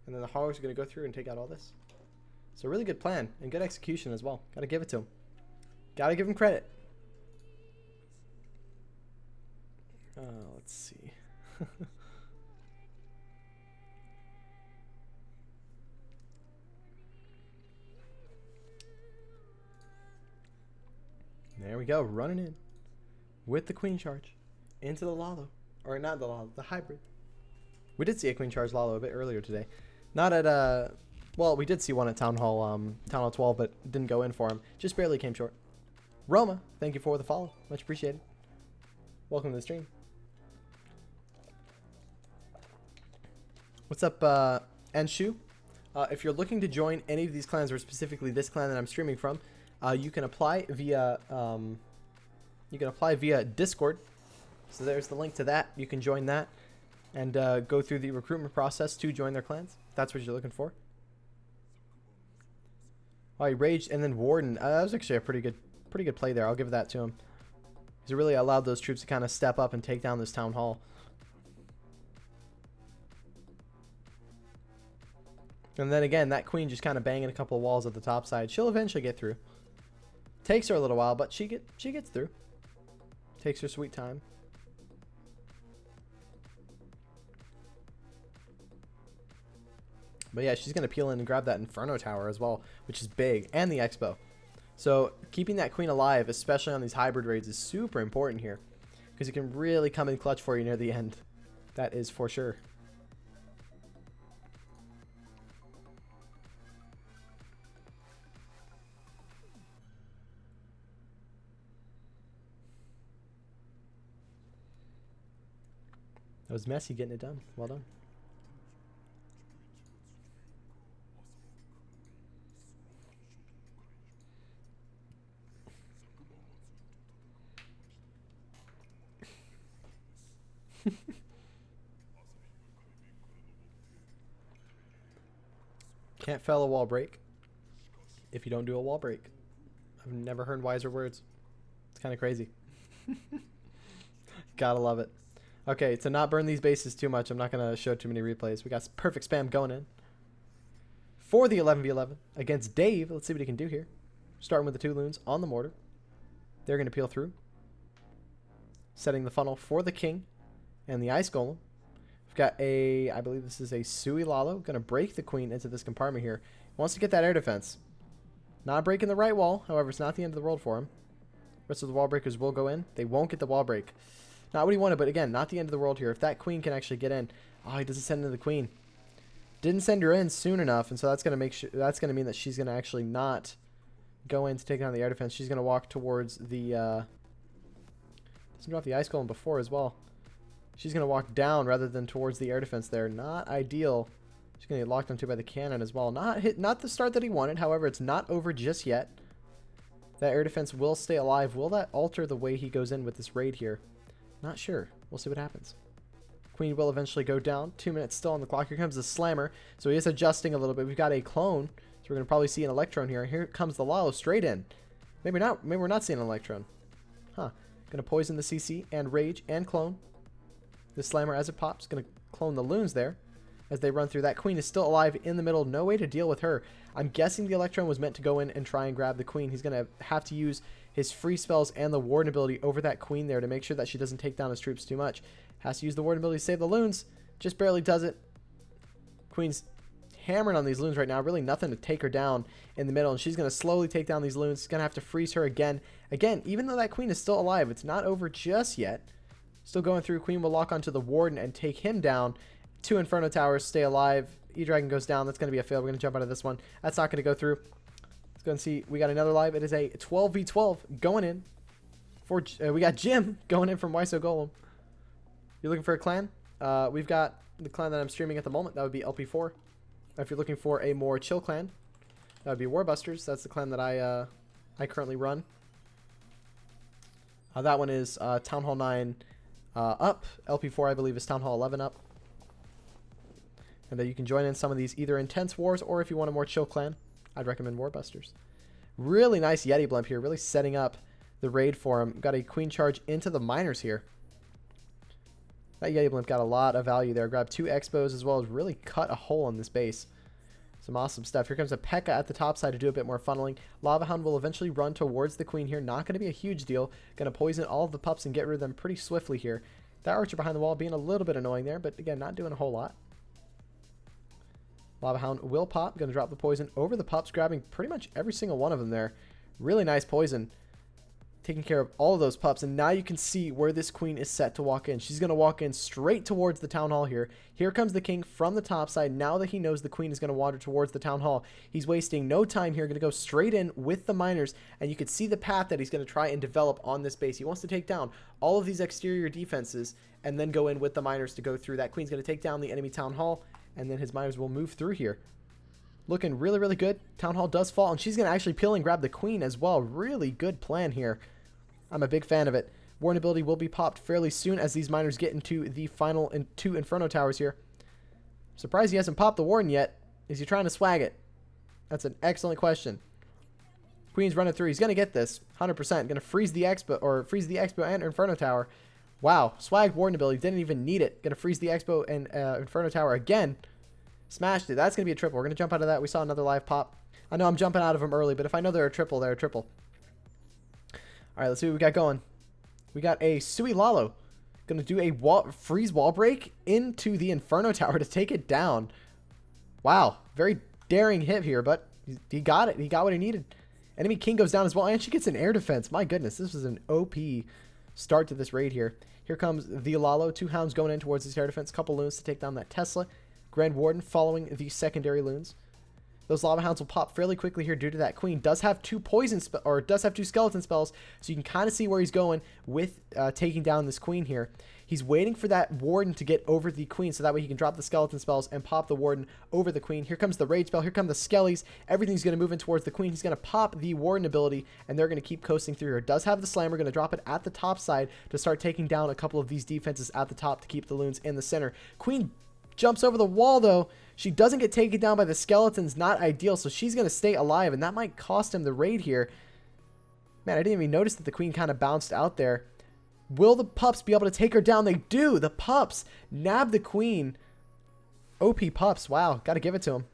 And then the hogs are going to go through and take out all this. So really good plan and good execution as well. Got to give it to him. Got to give him credit. Let's see. There we go, running in with the queen charge into the Lalo, or not the Lalo, the hybrid. We did see a queen charge Lalo a bit earlier today. Not at well, we did see one at Town Hall 12, but didn't go in for him. Just barely came short. Roma, thank you for the follow, much appreciated. Welcome to the stream. What's up, Anshu? If you're looking to join any of these clans, or specifically this clan that I'm streaming from, you can apply via Discord. So there's the link to that. You can join that. and go through the recruitment process to join their clans. If that's what you're looking for. Oh, he raged and then Warden. That was actually a pretty good play there. I'll give that to him. Because it really allowed those troops to kind of step up and take down this town hall. And then again, that queen just kind of banging a couple of walls at the top side. She'll eventually get through. Takes her a little while, but she gets through. Takes her sweet time. But yeah, she's going to peel in and grab that Inferno Tower as well, which is big, and the Expo. So keeping that queen alive, especially on these hybrid raids, is super important here. Because it can really come in clutch for you near the end. That is for sure. That was messy getting it done. Well done. Can't fail a wall break if you don't do a wall break. I've never heard wiser words. It's kind of crazy. Gotta love it. Okay, to not burn these bases too much, I'm not going to show too many replays. We got perfect spam going in. For the 11v11 against Dave. Let's see what he can do here. Starting with the 2 loons on the mortar. They're going to peel through. Setting the funnel for the king and the ice golem. We've got a, I believe this is a Sui Lalo. Going to break the queen into this compartment here. Wants to get that air defense. Not breaking the right wall. However, it's not the end of the world for him. Rest of the wall breakers will go in. They won't get the wall break. Not what he wanted, but again, not the end of the world here. If that queen can actually get in. Oh, he doesn't send in the queen. Didn't send her in soon enough, and so that's going to make sure, that's going to mean that she's going to actually not go in to take down the air defense. She's going to walk towards the doesn't drop the ice golem before as well. She's going to walk down rather than towards the air defense there. Not ideal. She's going to get locked onto by the cannon as well. Not the start that he wanted. However, it's not over just yet. That air defense will stay alive. Will that alter the way he goes in with this raid here? Not sure. We'll see what happens. Queen will eventually go down. 2 minutes still on the clock. Here comes the slammer. So he is adjusting a little bit. We've got a clone. So we're going to probably see an electron here. Here comes the Lalo straight in. Maybe not. Maybe we're not seeing an electron. Huh. Going to poison the CC and rage and clone. The slammer as it pops. Going to clone the loons there as they run through. That queen is still alive in the middle. No way to deal with her. I'm guessing the electron was meant to go in and try and grab the queen. He's going to have to use his free spells and the warden ability over that queen there to make sure that she doesn't take down his troops too much. Has to use the warden ability to save the loons. Just barely does it. Queen's hammering on these loons right now. Really nothing to take her down in the middle. And she's going to slowly take down these loons. He's going to have to freeze her again. Again, even though that queen is still alive, it's not over just yet. Still going through. Queen will lock onto the warden and take him down. 2 Inferno Towers stay alive. E-Dragon goes down. That's going to be a fail. We're going to jump out of this one. That's not going to go through. Let's go and see. We got another live. It is a 12v12 going in. For we got Jim going in from Wiso Golem. You're looking for a clan? We've got the clan that I'm streaming at the moment. That would be LP4. If you're looking for a more chill clan, that would be Warbusters. That's the clan that I currently run. That one is Town Hall 9 up. LP4, I believe, is Town Hall 11 up. And then you can join in some of these either intense wars or if you want a more chill clan, I'd recommend Warbusters. Really nice Yeti blimp here. Really setting up the raid for him. Got a queen charge into the miners here. That Yeti blimp got a lot of value there. Grabbed 2 expos as well as really cut a hole in this base. Some awesome stuff. Here comes a P.E.K.K.A. at the top side to do a bit more funneling. Lava Hound will eventually run towards the queen here. Not going to be a huge deal. Going to poison all of the pups and get rid of them pretty swiftly here. That archer behind the wall being a little bit annoying there, but again, not doing a whole lot. Lava Hound will pop. Going to drop the poison over the pups, grabbing pretty much every single one of them there. Really nice poison. Taking care of all of those pups. And now you can see where this queen is set to walk in. She's going to walk in straight towards the town hall here. Here comes the king from the top side. Now that he knows the queen is going to wander towards the town hall, he's wasting no time here. Going to go straight in with the miners. And you can see the path that he's going to try and develop on this base. He wants to take down all of these exterior defenses and then go in with the miners to go through. That queen's going to take down the enemy town hall. And then his miners will move through here. Looking really, really good. Town hall does fall. And she's going to actually peel and grab the queen as well. Really good plan here. I'm a big fan of it. Warden ability will be popped fairly soon as these miners get into the final 2 Inferno Towers here. Surprised he hasn't popped the Warden yet. Is he trying to swag it? That's an excellent question. Queen's running through. He's going to get this. 100%. Going to freeze the Expo, or freeze the Expo and Inferno Tower. Wow. Swag Warden ability. Didn't even need it. Going to freeze the Expo and Inferno Tower again. Smashed it. That's going to be a triple. We're going to jump out of that. We saw another live pop. I know I'm jumping out of them early, but if I know they're a triple, they're a triple. All right, let's see what we got going. We got a Sui Lalo. Going to do a freeze wall break into the Inferno Tower to take it down. Wow. Very daring hit here, but he got it. He got what he needed. Enemy king goes down as well, and she gets an air defense. My goodness, this was an OP start to this raid here. Here comes the Lalo. 2 hounds going in towards this air defense. Couple loons to take down that Tesla. Grand Warden following the secondary loons. Those lava hounds will pop fairly quickly here due to that queen. Does have 2 does have 2 skeleton spells, so you can kind of see where he's going with taking down this queen here. He's waiting for that warden to get over the queen, so that way he can drop the skeleton spells and pop the warden over the queen. Here comes the rage spell. Here come the skellies. Everything's going to move in towards the queen. He's going to pop the warden ability, and they're going to keep coasting through here. Does have the slammer. Going to drop it at the top side to start taking down a couple of these defenses at the top to keep the loons in the center. Queen jumps over the wall, though. She doesn't get taken down by the skeletons. Not ideal, so she's going to stay alive, and that might cost him the raid here. Man, I didn't even notice that the queen kind of bounced out there. Will the pups be able to take her down? They do. The pups nab the queen. OP pups. Wow, got to give it to him.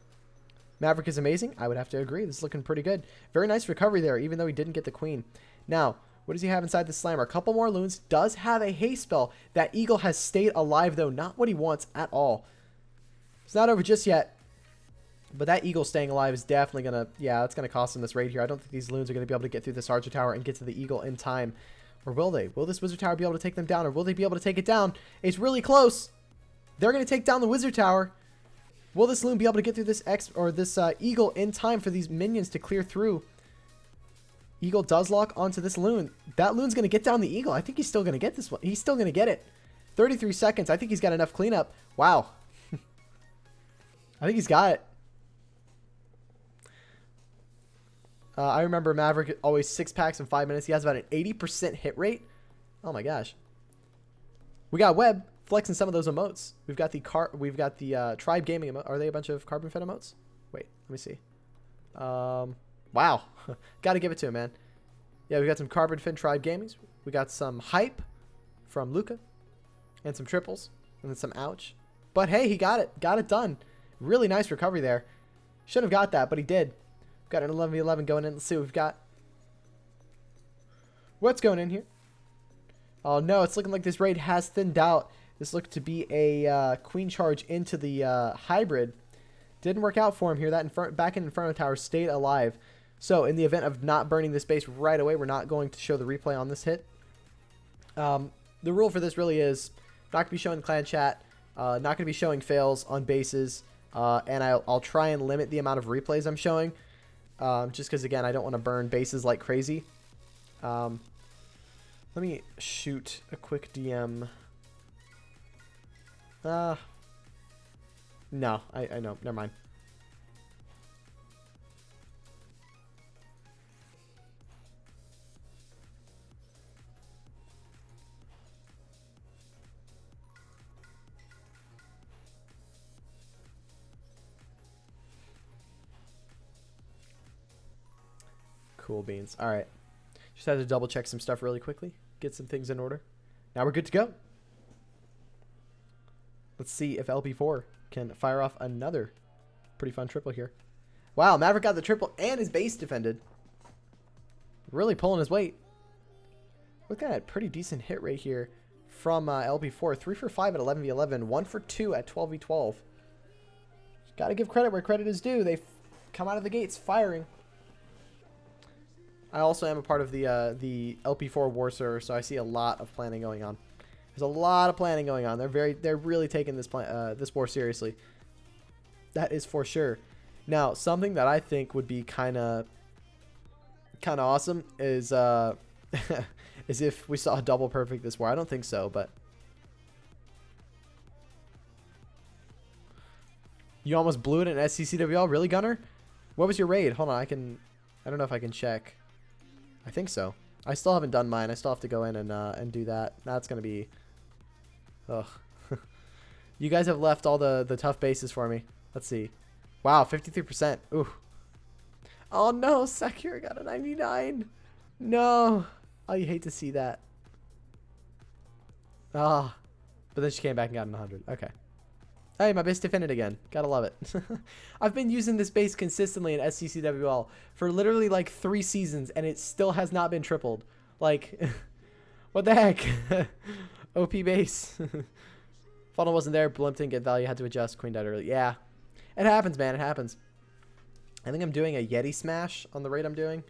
Maverick is amazing. I would have to agree. This is looking pretty good. Very nice recovery there, even though he didn't get the queen. Now, what does he have inside the slammer? A couple more loons. Does have a haste spell. That eagle has stayed alive, though. Not what he wants at all. It's not over just yet. But that eagle staying alive is definitely going to... Yeah, it's going to cost him this raid here. I don't think these loons are going to be able to get through this archer tower and get to the eagle in time. Or will they? Will this wizard tower be able to take them down? Or will they be able to take it down? It's really close. They're going to take down the wizard tower. Will this loon be able to get through this eagle in time for these minions to clear through? Eagle does lock onto this loon. That loon's going to get down the eagle. I think he's still going to get this one. He's still going to get it. 33 seconds. I think he's got enough cleanup. Wow. I think he's got it. I remember Maverick always 6 packs in 5 minutes. He has about an 80% hit rate. Oh my gosh. We got Webb flexing some of those emotes. We've got the Tribe Gaming emote. Are they a bunch of carbon fed emotes? Wait, let me see. Wow. Got to give it to him, man. Yeah, we got some carbon fed Tribe Gamings. We got some hype from Luca and some triples and then some ouch. But hey, he got it. Got it done. Really nice recovery there. Shouldn't have got that, but he did. Got an 11v11 going in. Let's see what we've got. What's going in here? Oh, no. It's looking like this raid has thinned out. This looked to be a queen charge into the hybrid. Didn't work out for him here. That back in Inferno Tower stayed alive. So, in the event of not burning this base right away, we're not going to show the replay on this hit. The rule for this really is not going to be showing clan chat. Not going to be showing fails on bases. And I'll try and limit the amount of replays I'm showing. Just because, again, I don't want to burn bases like crazy. Let me shoot a quick DM. No, I know. Never mind. Cool beans. All right. Just had to double check some stuff really quickly. Get some things in order. Now we're good to go. Let's see if LP4 can fire off another pretty fun triple here. Wow, Maverick got the triple and his base defended. Really pulling his weight. Look at that pretty decent hit rate here from LP4. 3 for 5 at 11v11. 1 for 2 at 12v12. Got to give credit where credit is due. They've come out of the gates firing. I also am a part of the LP4 war server, so I see a lot of planning going on. There's a lot of planning going on. They're really taking this this war seriously. That is for sure. Now, something that I think would be kind of awesome is is if we saw a double perfect this war. I don't think so, but you almost blew it in SCCWL, really, Gunner? What was your raid? Hold on, I don't know if I can check. I think so. I still haven't done mine. I still have to go in and do that. That's going to be... Ugh. You guys have left all the tough bases for me. Let's see. Wow, 53%. Ooh. Oh, no. Sakura got a 99. No. Oh, you hate to see that. Ah. Oh. But then she came back and got an 100. Okay. Hey, my base defended again. Gotta love it. I've been using this base consistently in SCCWL for literally like 3 seasons, and it still has not been tripled. Like, what the heck? OP base. Funnel wasn't there. Blimp didn't get value. Had to adjust. Queen died early. Yeah. It happens, man. It happens. I think I'm doing a Yeti smash on the rate I'm doing.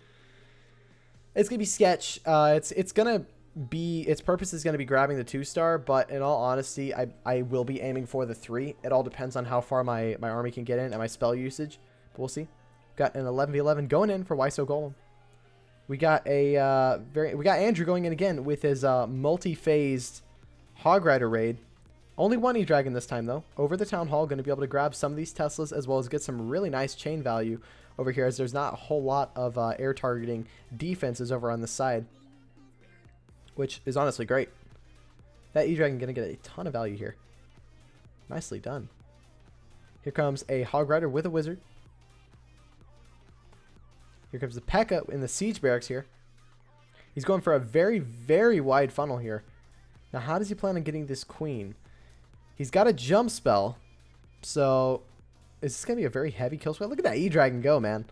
It's going to be sketch. It's going to be, its purpose is going to be grabbing the 2-star, but in all honesty, I will be aiming for the 3. It all depends on how far my army can get in and my spell usage, but we'll see. Got an 11v11 going in for Wyso Golem. We got we got Andrew going in again with his multi-phased Hog Rider raid. Only one E-Dragon this time though. Over the Town Hall, going to be able to grab some of these Teslas as well as get some really nice chain value over here, as there's not a whole lot of air targeting defenses over on the side, which is honestly great. That E-Dragon going to get a ton of value here. Nicely done. Here comes a Hog Rider with a Wizard. Here comes the P.E.K.K.A. in the Siege Barracks here. He's going for a very, very wide funnel here. Now, how does he plan on getting this Queen? He's got a jump spell. So, is this going to be a very heavy kill spell? Look at that E-Dragon go, man.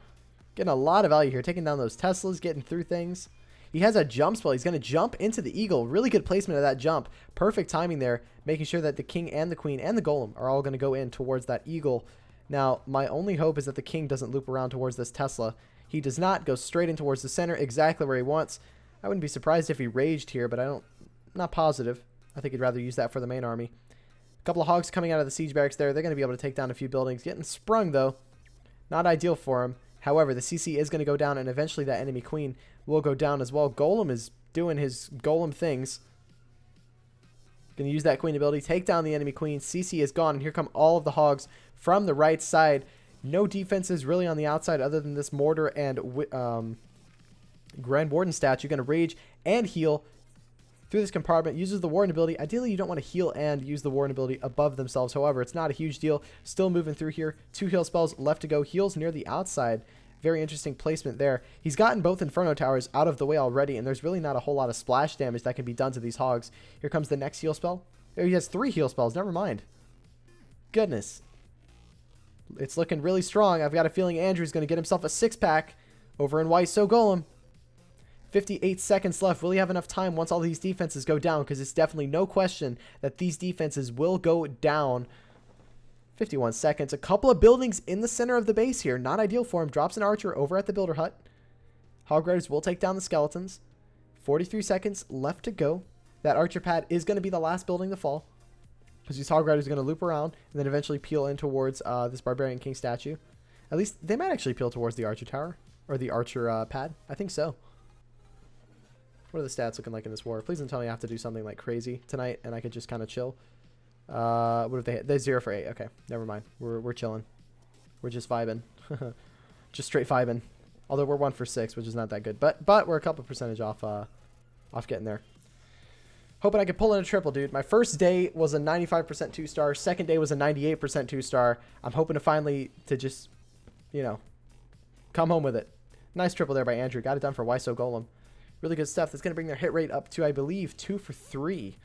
Getting a lot of value here. Taking down those Teslas, getting through things. He has a jump spell. He's going to jump into the Eagle. Really good placement of that jump. Perfect timing there. Making sure that the King and the Queen and the Golem are all going to go in towards that Eagle. Now, my only hope is that the King doesn't loop around towards this Tesla. He does not. Go straight in towards the center, exactly where he wants. I wouldn't be surprised if he raged here, but I'm not positive. I think he'd rather use that for the main army. A couple of hogs coming out of the siege barracks there. They're going to be able to take down a few buildings. Getting sprung, though. Not ideal for him. However, the CC is going to go down, and eventually that enemy queen will go down as well. Golem is doing his Golem things. Going to use that queen ability. Take down the enemy queen. CC is gone, and here come all of the hogs from the right side. No defenses really on the outside other than this mortar and Grand Warden statue. Going to rage and heal through this compartment. Uses the Warden ability. Ideally, you don't want to heal and use the Warden ability above themselves. However, it's not a huge deal. Still moving through here. 2 heal spells left to go. Heals near the outside. Very interesting placement there. He's gotten both Inferno Towers out of the way already, and there's really not a whole lot of splash damage that can be done to these hogs. Here comes the next heal spell. Oh, he has 3 heal spells. Never mind. Goodness. It's looking really strong. I've got a feeling Andrew's going to get himself a 6-pack over in Wyso Golem. 58 seconds left. Will he have enough time once all these defenses go down? Because it's definitely no question that these defenses will go down. 51 seconds. A couple of buildings in the center of the base here. Not ideal for him. Drops an archer over at the builder hut. Hog Riders will take down the skeletons. 43 seconds left to go. That archer pad is going to be the last building to fall, because these Hog Riders are going to loop around and then eventually peel in towards this Barbarian King statue. At least they might actually peel towards the archer tower or the archer pad. I think so. What are the stats looking like in this war? Please don't tell me I have to do something like crazy tonight and I could just kind of chill. What have they hit? They're 0 for 8. Okay, never mind. We're chilling. We're just vibing. Just straight vibing. Although we're 1 for 6, which is not that good. But we're a couple percentage off getting there. Hoping I could pull in a triple, dude. My first day was a 95% 2-star. Second day was a 98% 2-star. I'm hoping to finally just, come home with it. Nice triple there by Andrew. Got it done for Wyso Golem. Really good stuff. That's going to bring their hit rate up to, I believe, 2 for 3.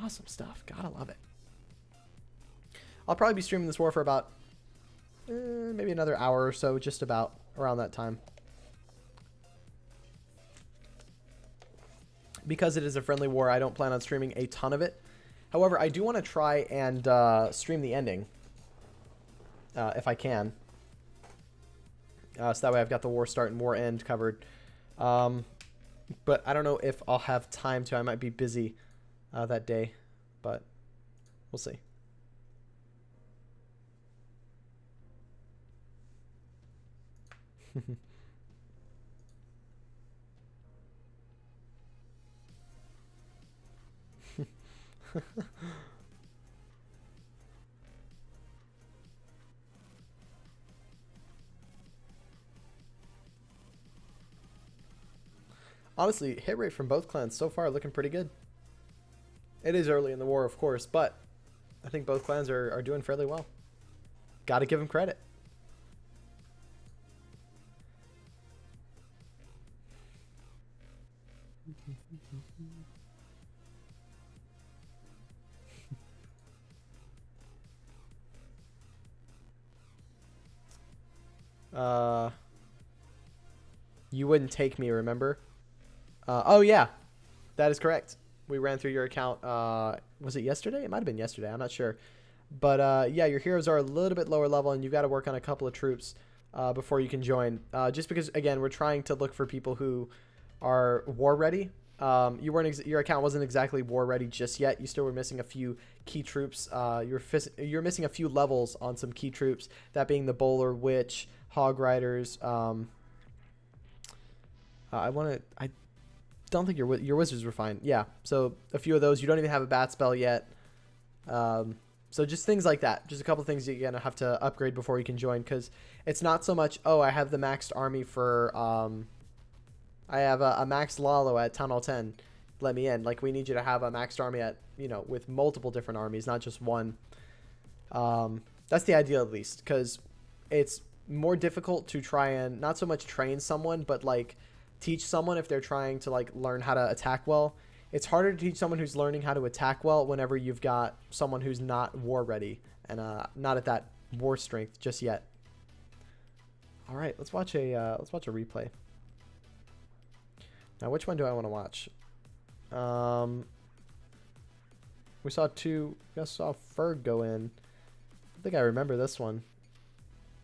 Awesome stuff. Gotta love it. I'll probably be streaming this war for about maybe another hour or so, just about around that time. Because it is a friendly war, I don't plan on streaming a ton of it. However, I do want to try and stream the ending. If I can. So that way I've got the war start and war end covered. But I don't know if I'll have time to. I might be busy that day. But we'll see. Honestly, hit rate from both clans so far looking pretty good. It is early in the war, of course, but I think both clans are doing fairly well. Got to give them credit. You wouldn't take me, remember? Oh, yeah. That is correct. We ran through your account. Was it yesterday? It might have been yesterday. I'm not sure. But yeah, your heroes are a little bit lower level, and you've got to work on a couple of troops before you can join. Just because, again, we're trying to look for people who are war ready. Your account wasn't exactly war ready just yet. You still were missing a few key troops. You're missing a few levels on some key troops. That being the bowler, witch, hog riders. I don't think your wizards were fine. Yeah, so a few of those. You don't even have a bat spell yet. So just things like that. Just a couple things you're going to have to upgrade before you can join, because it's not so much, oh, I have the maxed army for... I have a maxed Lalo at Town Hall 10. Let me in. Like, we need you to have a maxed army at, with multiple different armies, not just one. That's the ideal, at least, because it's more difficult to try and not so much train someone, but, like, teach someone if they're trying to, like, learn how to attack well. It's harder to teach someone who's learning how to attack well whenever you've got someone who's not war ready and not at that war strength just yet. All right, let's watch a replay. Now, which one do I want to watch? We saw Ferg go in. I think I remember this one.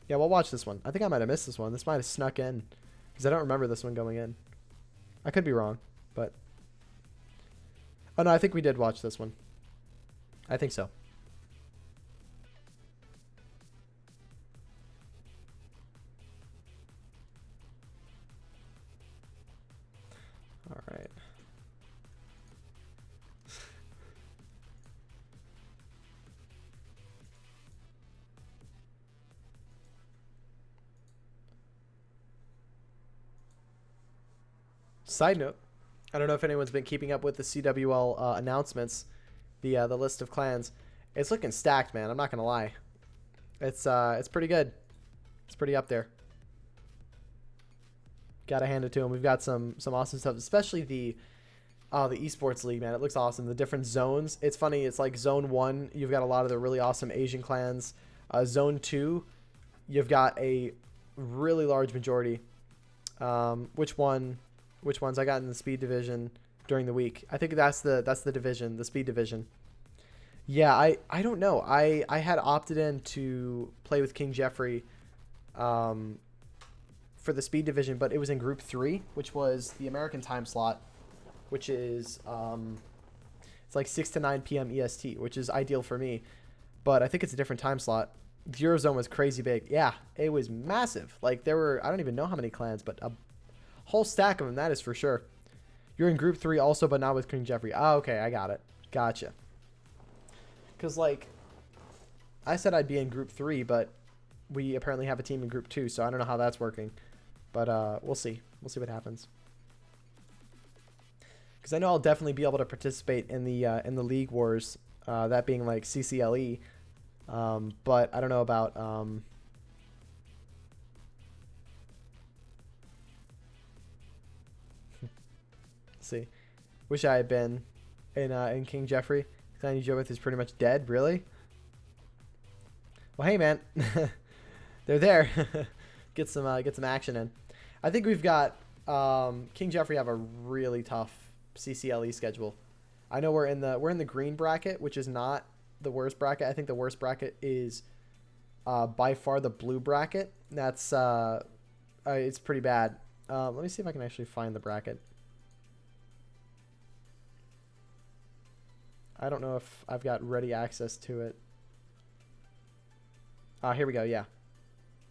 Yeah, we'll watch this one. I think I might have missed this one. This might have snuck in because I don't remember this one going in. I could be wrong, but... Oh, no, I think we did watch this one. I think so. All right. Side note, I don't know if anyone's been keeping up with the CWL announcements, the list of clans. It's looking stacked, man. I'm not gonna lie. It's pretty good. It's pretty up there. Gotta hand it to them. We've got some awesome stuff, especially the esports league, man. It looks awesome. The different zones. It's funny. It's like zone 1. You've got a lot of the really awesome Asian clans. Zone 2, you've got a really large majority. Which ones I got in the speed division during the week? I think that's the division, the speed division. Yeah, I don't know. I had opted in to play with King Jeffrey for the speed division, but it was in group 3, which was the American time slot, which is it's like 6 to 9 p.m. EST, which is ideal for me. But I think it's a different time slot. The Eurozone was crazy big. Yeah, it was massive. Like, there were, I don't even know how many clans, but a whole stack of them, that is for sure. You're in group 3 also, but not with King Jeffrey. Oh, okay, I got it. Gotcha. Because, like, I said I'd be in group 3, but we apparently have a team in group 2, so I don't know how that's working. But we'll see. We'll see what happens. Because I know I'll definitely be able to participate in the league wars, that being like CCLE. But I don't know about see. Wish I had been in King Jeffrey. Clan you joke with is pretty much dead. Really? Well, hey man, they're there. Get some action in. I think we've got King Jeffrey have a really tough CCLE schedule. I know we're in the green bracket, which is not the worst bracket. I think the worst bracket is by far the blue bracket. That's it's pretty bad. Let me see if I can actually find the bracket. I don't know if I've got ready access to it. Here we go. Yeah.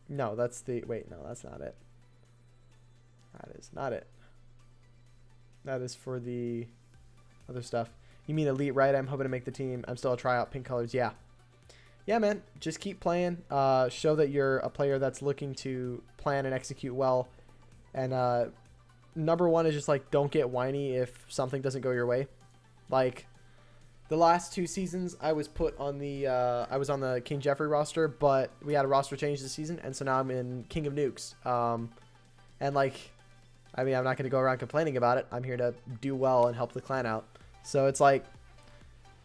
No, that's the... Wait, no, that's not it. That is not it. That is for the other stuff. You mean elite, right? I'm hoping to make the team. I'm still a tryout. Pink colors. Yeah. Yeah, man. Just keep playing. Show that you're a player that's looking to plan and execute well. And number one is just like, don't get whiny if something doesn't go your way. Like, the last 2 seasons, I was put on the I was on the King Jeffrey roster, but we had a roster change this season, and so now I'm in King of Nukes. And like, I mean, I'm not going to go around complaining about it. I'm here to do well and help the clan out. So it's like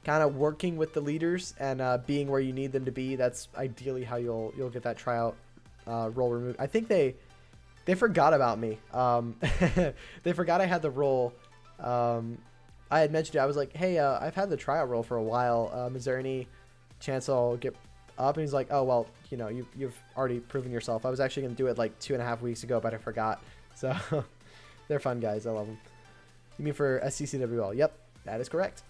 kind of working with the leaders and being where you need them to be. That's ideally how you'll get that tryout role removed. I think they forgot about me. They forgot I had the role. I had mentioned it. I was like, hey, I've had the tryout role for a while. Is there any chance I'll get up? And he's like, oh, well, you know, you've already proven yourself. I was actually going to do it like 2.5 weeks ago, but I forgot. So they're fun guys. I love them. You mean for SCCWL? Yep, that is correct.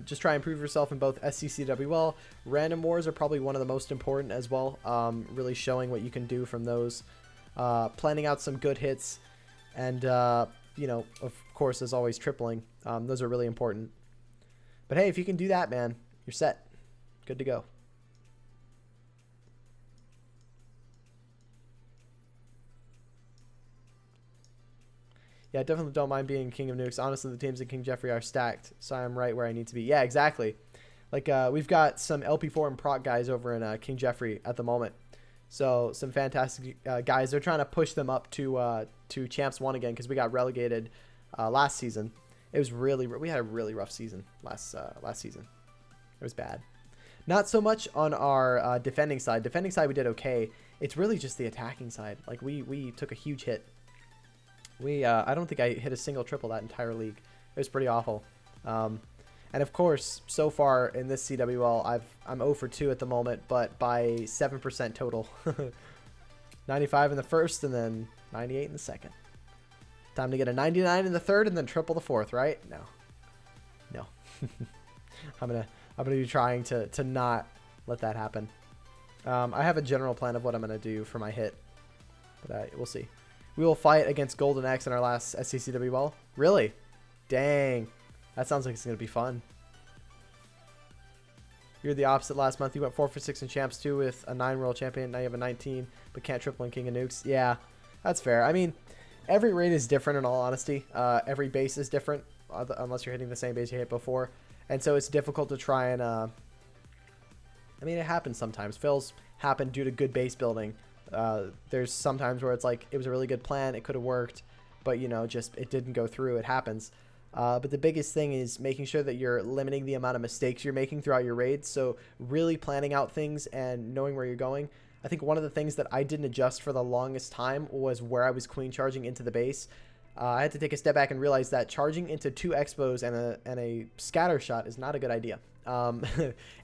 Just try and prove yourself in both SCCWL. Random wars are probably one of the most important as well. Really showing what you can do from those. Planning out some good hits. And, you know, of course, as always, tripling. Those are really important. But hey, if you can do that, man, you're set. Good to go. Yeah, I definitely don't mind being King of Nukes. Honestly, the teams in King Jeffrey are stacked, so I'm right where I need to be. Yeah, exactly. Like, we've got some LP4 and proc guys over in King Jeffrey at the moment. So, some fantastic guys. They're trying to push them up to Champs 1 again because we got relegated last season. It was we had a really rough season last season. It was bad. Not so much on our defending side. Defending side, we did okay. It's really just the attacking side. Like, we took a huge hit. I don't think I hit a single triple that entire league. It was pretty awful. And of course, so far in this CWL, I'm 0 for 2 at the moment, but by 7% total. 95 in the first, and then 98 in the second. Time to get a 99 in the third, and then triple the fourth, right? No. I'm gonna be trying to not let that happen. I have a general plan of what I'm gonna do for my hit, but we'll see. We will fight against Golden X in our last SCCWL. Really? Dang. That sounds like it's going to be fun. You're the opposite last month. You went 4 for 6 in Champs 2 with a 9 world champion. Now you have a 19, but can't triple in King of Nukes. Yeah, that's fair. I mean, every raid is different in all honesty. Every base is different, unless you're hitting the same base you hit before. And so it's difficult to try and... I mean, it happens sometimes. Fails happen due to good base building. There's sometimes where it's like, it was a really good plan. It could have worked, but, you know, just it didn't go through. It happens. But the biggest thing is making sure that you're limiting the amount of mistakes you're making throughout your raids. So really planning out things and knowing where you're going. I think one of the things that I didn't adjust for the longest time was where I was queen charging into the base. I had to take a step back and realize that charging into 2 expos and a scatter shot is not a good idea.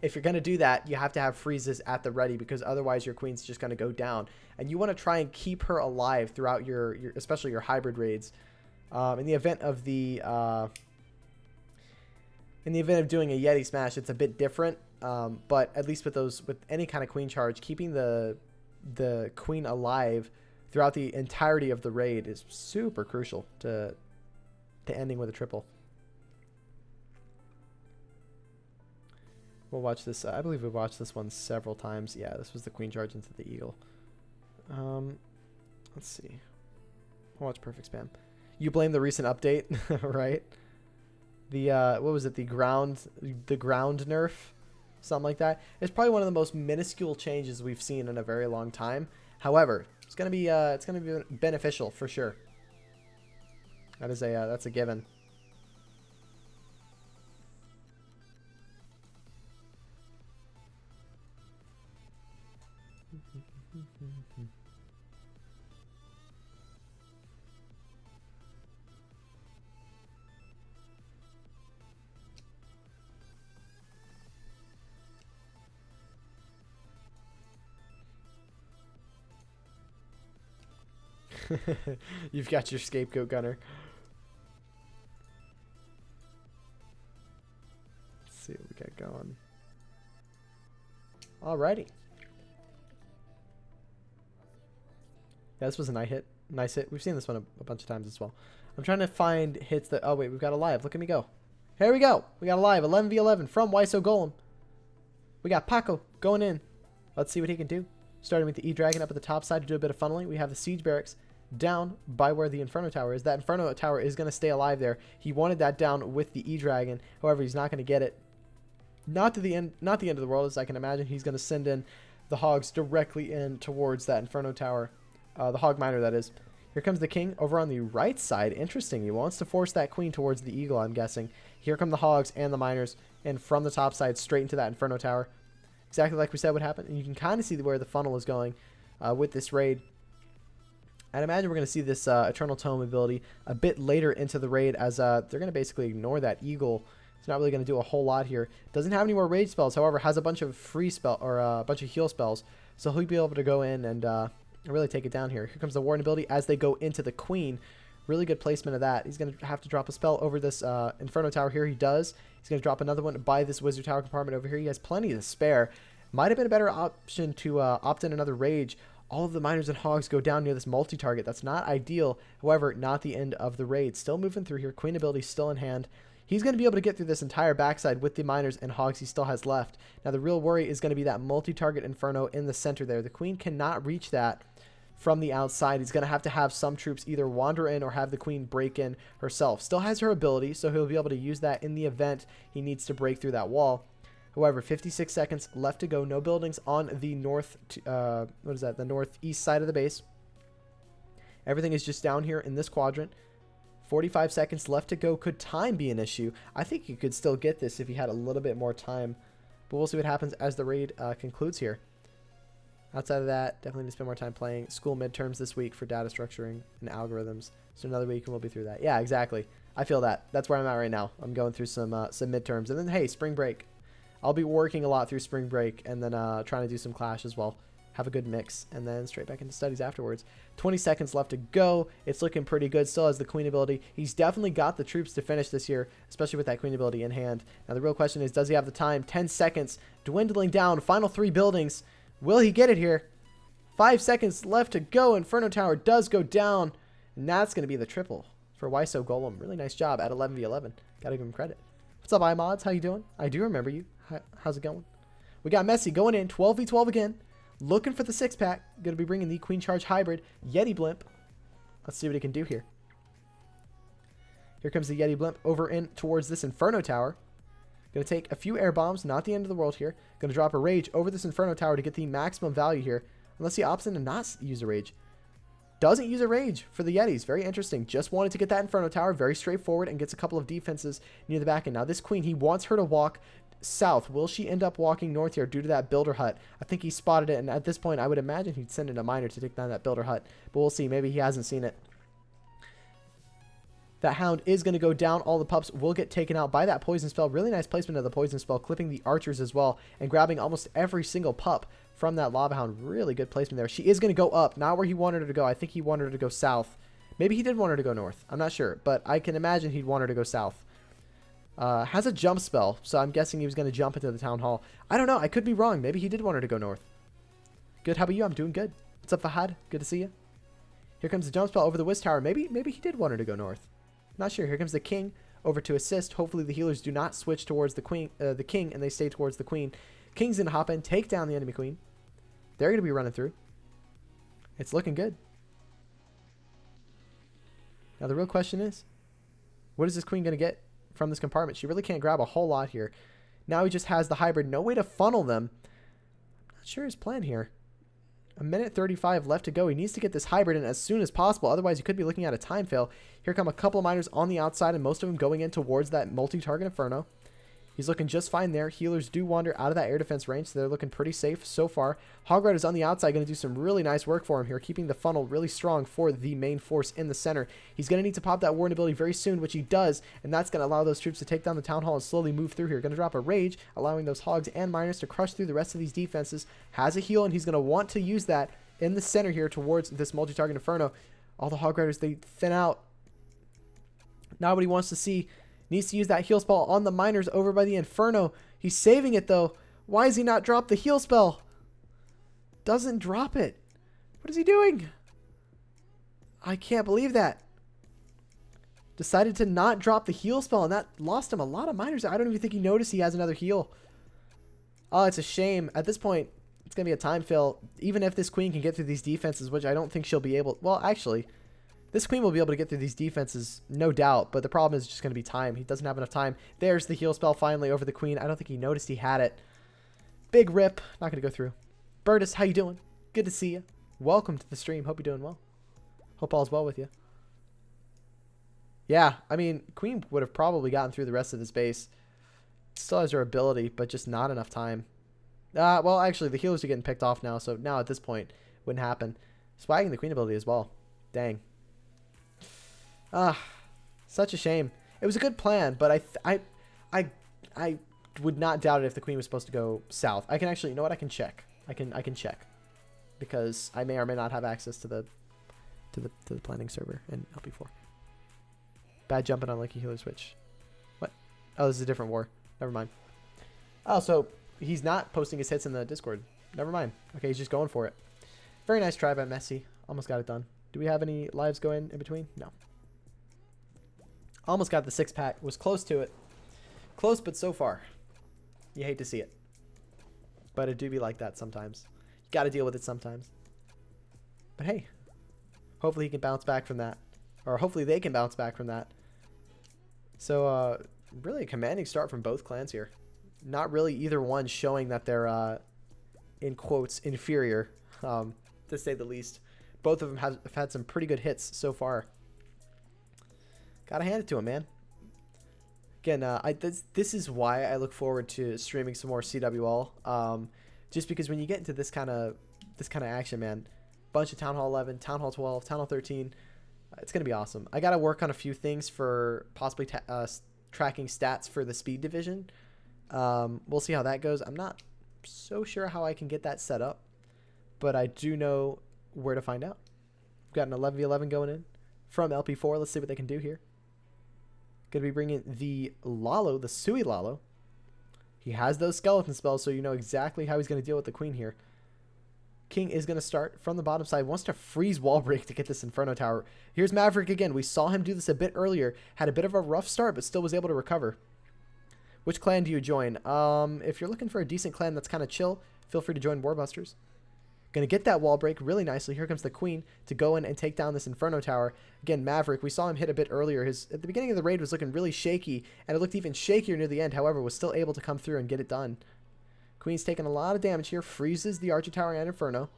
If you're going to do that, you have to have freezes at the ready, because otherwise your queen's just going to go down. And you want to try and keep her alive throughout your especially your hybrid raids. In the event of doing a Yeti smash, it's a bit different. But at least with any kind of queen charge, keeping the queen alive throughout the entirety of the raid is super crucial to ending with a triple. We'll watch this. I believe we've watched this one several times. Yeah, this was the queen charge into the eagle. Let's see. We'll watch perfect spam. You blame the recent update, right? The what was it? The ground nerf, something like that. It's probably one of the most minuscule changes we've seen in a very long time. However, it's gonna be beneficial for sure. That's a given. You've got your scapegoat gunner. Let's see what we got going. Alrighty. Yeah, this was a nice hit. We've seen this one a bunch of times as well. I'm trying to find hits that... Oh, wait. We've got a live. Look at me go. Here we go. We got a live. 11v11 from Wyso Golem. We got Paco going in. Let's see what he can do. Starting with the E-Dragon up at the top side to do a bit of funneling. We have the Siege Barracks down by where the Inferno Tower is. That Inferno Tower is going to stay alive there. He wanted that down with the E-Dragon. However, he's not going to get it. Not the end of the world, as I can imagine. He's going to send in the Hogs directly in towards that Inferno Tower. The Hog Miner, that is. Here comes the King over on the right side. Interesting. He wants to force that Queen towards the Eagle, I'm guessing. Here come the Hogs and the Miners. And from the top side, straight into that Inferno Tower. Exactly like we said would happen. And you can kind of see where the funnel is going with this raid. I'd imagine we're going to see this Eternal Tome ability a bit later into the raid, as they're going to basically ignore that Eagle. It's not really going to do a whole lot here. Doesn't have any more rage spells, however, has a bunch of free spell or a bunch of heal spells. So he'll be able to go in and really take it down here. Here comes the Warden ability as they go into the Queen. Really good placement of that. He's going to have to drop a spell over this Inferno Tower here. He does. He's going to drop another one by this Wizard Tower compartment over here. He has plenty to spare. Might have been a better option to opt in another Rage. All of the Miners and Hogs go down near this multi-target. That's not ideal. However, not the end of the raid. Still moving through here. Queen ability still in hand. He's going to be able to get through this entire backside with the Miners and Hogs he still has left. Now, the real worry is going to be that multi-target Inferno in the center there. The Queen cannot reach that from the outside. He's going to have some troops either wander in or have the Queen break in herself. Still has her ability, so he'll be able to use that in the event he needs to break through that wall. However, 56 seconds left to go. No buildings on the the northeast side of the base. Everything is just down here in this quadrant. 45 seconds left to go. Could time be an issue? I think you could still get this if you had a little bit more time. But we'll see what happens as the raid concludes here. Outside of that, definitely need to spend more time playing. School midterms this week for data structuring and algorithms. So another week and we'll be through that. Yeah, exactly. I feel that. That's where I'm at right now. I'm going through some midterms. And then, hey, spring break. I'll be working a lot through spring break and then trying to do some Clash as well. Have a good mix and then straight back into studies afterwards. 20 seconds left to go. It's looking pretty good. Still has the Queen ability. He's definitely got the troops to finish this year, especially with that Queen ability in hand. Now the real question is, does he have the time? 10 seconds dwindling down. Final 3 buildings. Will he get it here? 5 seconds left to go. Inferno Tower does go down. And that's going to be the triple for Wyso Golem. Really nice job at 11v11. Gotta give him credit. What's up, iMods? How you doing? I do remember you. How's it going? We got Messi going in. 12v12 again. Looking for the 6-pack. Going to be bringing the Queen Charge Hybrid Yeti Blimp. Let's see what he can do here. Here comes the Yeti Blimp over in towards this Inferno Tower. Going to take a few air bombs. Not the end of the world here. Going to drop a Rage over this Inferno Tower to get the maximum value here. Unless he opts in to not use a Rage. Doesn't use a Rage for the Yetis. Very interesting. Just wanted to get that Inferno Tower. Very straightforward and gets a couple of defenses near the back end. Now this Queen, he wants her to walk south. Will she end up walking north here due to that builder hut? I think he spotted it, and at this point I would imagine he'd send in a miner to take down that builder hut, but we'll see. Maybe he hasn't seen it. That Hound is going to go down. All the pups will get taken out by that poison spell. Really nice placement of the poison spell, clipping the archers as well and grabbing almost every single pup from that Lava Hound. Really good placement there. She is going to go up, not where he wanted her to go. I think he wanted her to go south. Maybe he did want her to go north. I'm not sure, but I can imagine he'd want her to go south. Has a jump spell, so I'm guessing he was going to jump into the town hall. I don't know. I could be wrong. Maybe he did want her to go north. Good. How about you? I'm doing good. What's up, Fahad? Good to see you. Here comes the jump spell over the Wiz Tower. Maybe he did want her to go north. Not sure. Here comes the King over to assist. Hopefully the healers do not switch towards the King, and they stay towards the Queen. King's going to hop in, take down the enemy Queen. They're going to be running through. It's looking good. Now the real question is, what is this Queen going to get from this compartment? She really can't grab a whole lot here. Now he just has the hybrid. No way to funnel them. I'm not sure his plan here. A minute 35 left to go. He needs to get this hybrid in as soon as possible. Otherwise, you could be looking at a time fail. Here come a couple of miners on the outside, and most of them going in towards that multi-target Inferno. He's looking just fine there. Healers do wander out of that air defense range, so they're looking pretty safe so far. Hog Rider's on the outside, going to do some really nice work for him here, keeping the funnel really strong for the main force in the center. He's going to need to pop that Warden ability very soon, which he does, and that's going to allow those troops to take down the Town Hall and slowly move through here. Going to drop a Rage, allowing those Hogs and Miners to crush through the rest of these defenses. Has a heal, and he's going to want to use that in the center here towards this multi-target Inferno. All the Hog Riders, they thin out. Now what he wants to see, needs to use that heal spell on the Miners over by the Inferno. He's saving it, though. Why is he not drop the heal spell? Doesn't drop it. What is he doing? I can't believe that. Decided to not drop the heal spell, and that lost him a lot of Miners. I don't even think he noticed he has another heal. Oh, it's a shame. At this point, it's going to be a time fail. Even if this Queen can get through these defenses, which I don't think she'll be able... Well, actually, This queen will be able to get through these defenses, no doubt, but the problem is just going to be time. He doesn't have enough time. There's the heal spell finally over the queen. I don't think he noticed he had it. Big rip. Not going to go through. Bertus, how you doing? Good to see you. Welcome to the stream. Hope you're doing well. Hope all's well with you. Yeah, I mean, queen would have probably gotten through the rest of this base. Still has her ability, but just not enough time. Well, actually, the healers are getting picked off now, so now at this point, wouldn't happen. Swagging the queen ability as well. Dang. Such a shame. It was a good plan, but I would not doubt it if the queen was supposed to go south. I can actually, you know what? I can check. I can check because I may or may not have access to the planning server in LP4. Bad jumping on Lucky Healer Switch. What? Oh, this is a different war. Never mind. Oh, so he's not posting his hits in the Discord. Never mind. Okay, he's just going for it. Very nice try by Messi. Almost got it done. Do we have any lives going in between? No. Almost got the 6-pack. Was close to it. Close, but so far. You hate to see it. But it do be like that sometimes. You got to deal with it sometimes. But hey. Hopefully he can bounce back from that. Or hopefully they can bounce back from that. So, really a commanding start from both clans here. Not really either one showing that they're, in quotes, inferior, to say the least. Both of them have had some pretty good hits so far. Gotta hand it to him, man. Again, this is why I look forward to streaming some more CWL. Just because when you get into this kind of action, man, bunch of Town Hall 11, Town Hall 12, Town Hall 13, it's gonna be awesome. I gotta work on a few things for possibly tracking stats for the speed division. We'll see how that goes. I'm not so sure how I can get that set up, but I do know where to find out. We've got an 11v11 going in from LP4. Let's see what they can do here. Going to be bringing the Lalo, the Sui Lalo. He has those skeleton spells, so you know exactly how he's going to deal with the queen here. King is going to start from the bottom side. Wants to freeze wall break to get this Inferno Tower. Here's Maverick again. We saw him do this a bit earlier. Had a bit of a rough start, but still was able to recover. Which clan do you join? If you're looking for a decent clan that's kind of chill, feel free to join Warbusters. Going to get that wall break really nicely. Here comes the queen to go in and take down this Inferno Tower. Again, Maverick, we saw him hit a bit earlier. At the beginning of the raid was looking really shaky, and it looked even shakier near the end. However, was still able to come through and get it done. Queen's taking a lot of damage here. Freezes the Archer Tower and Inferno.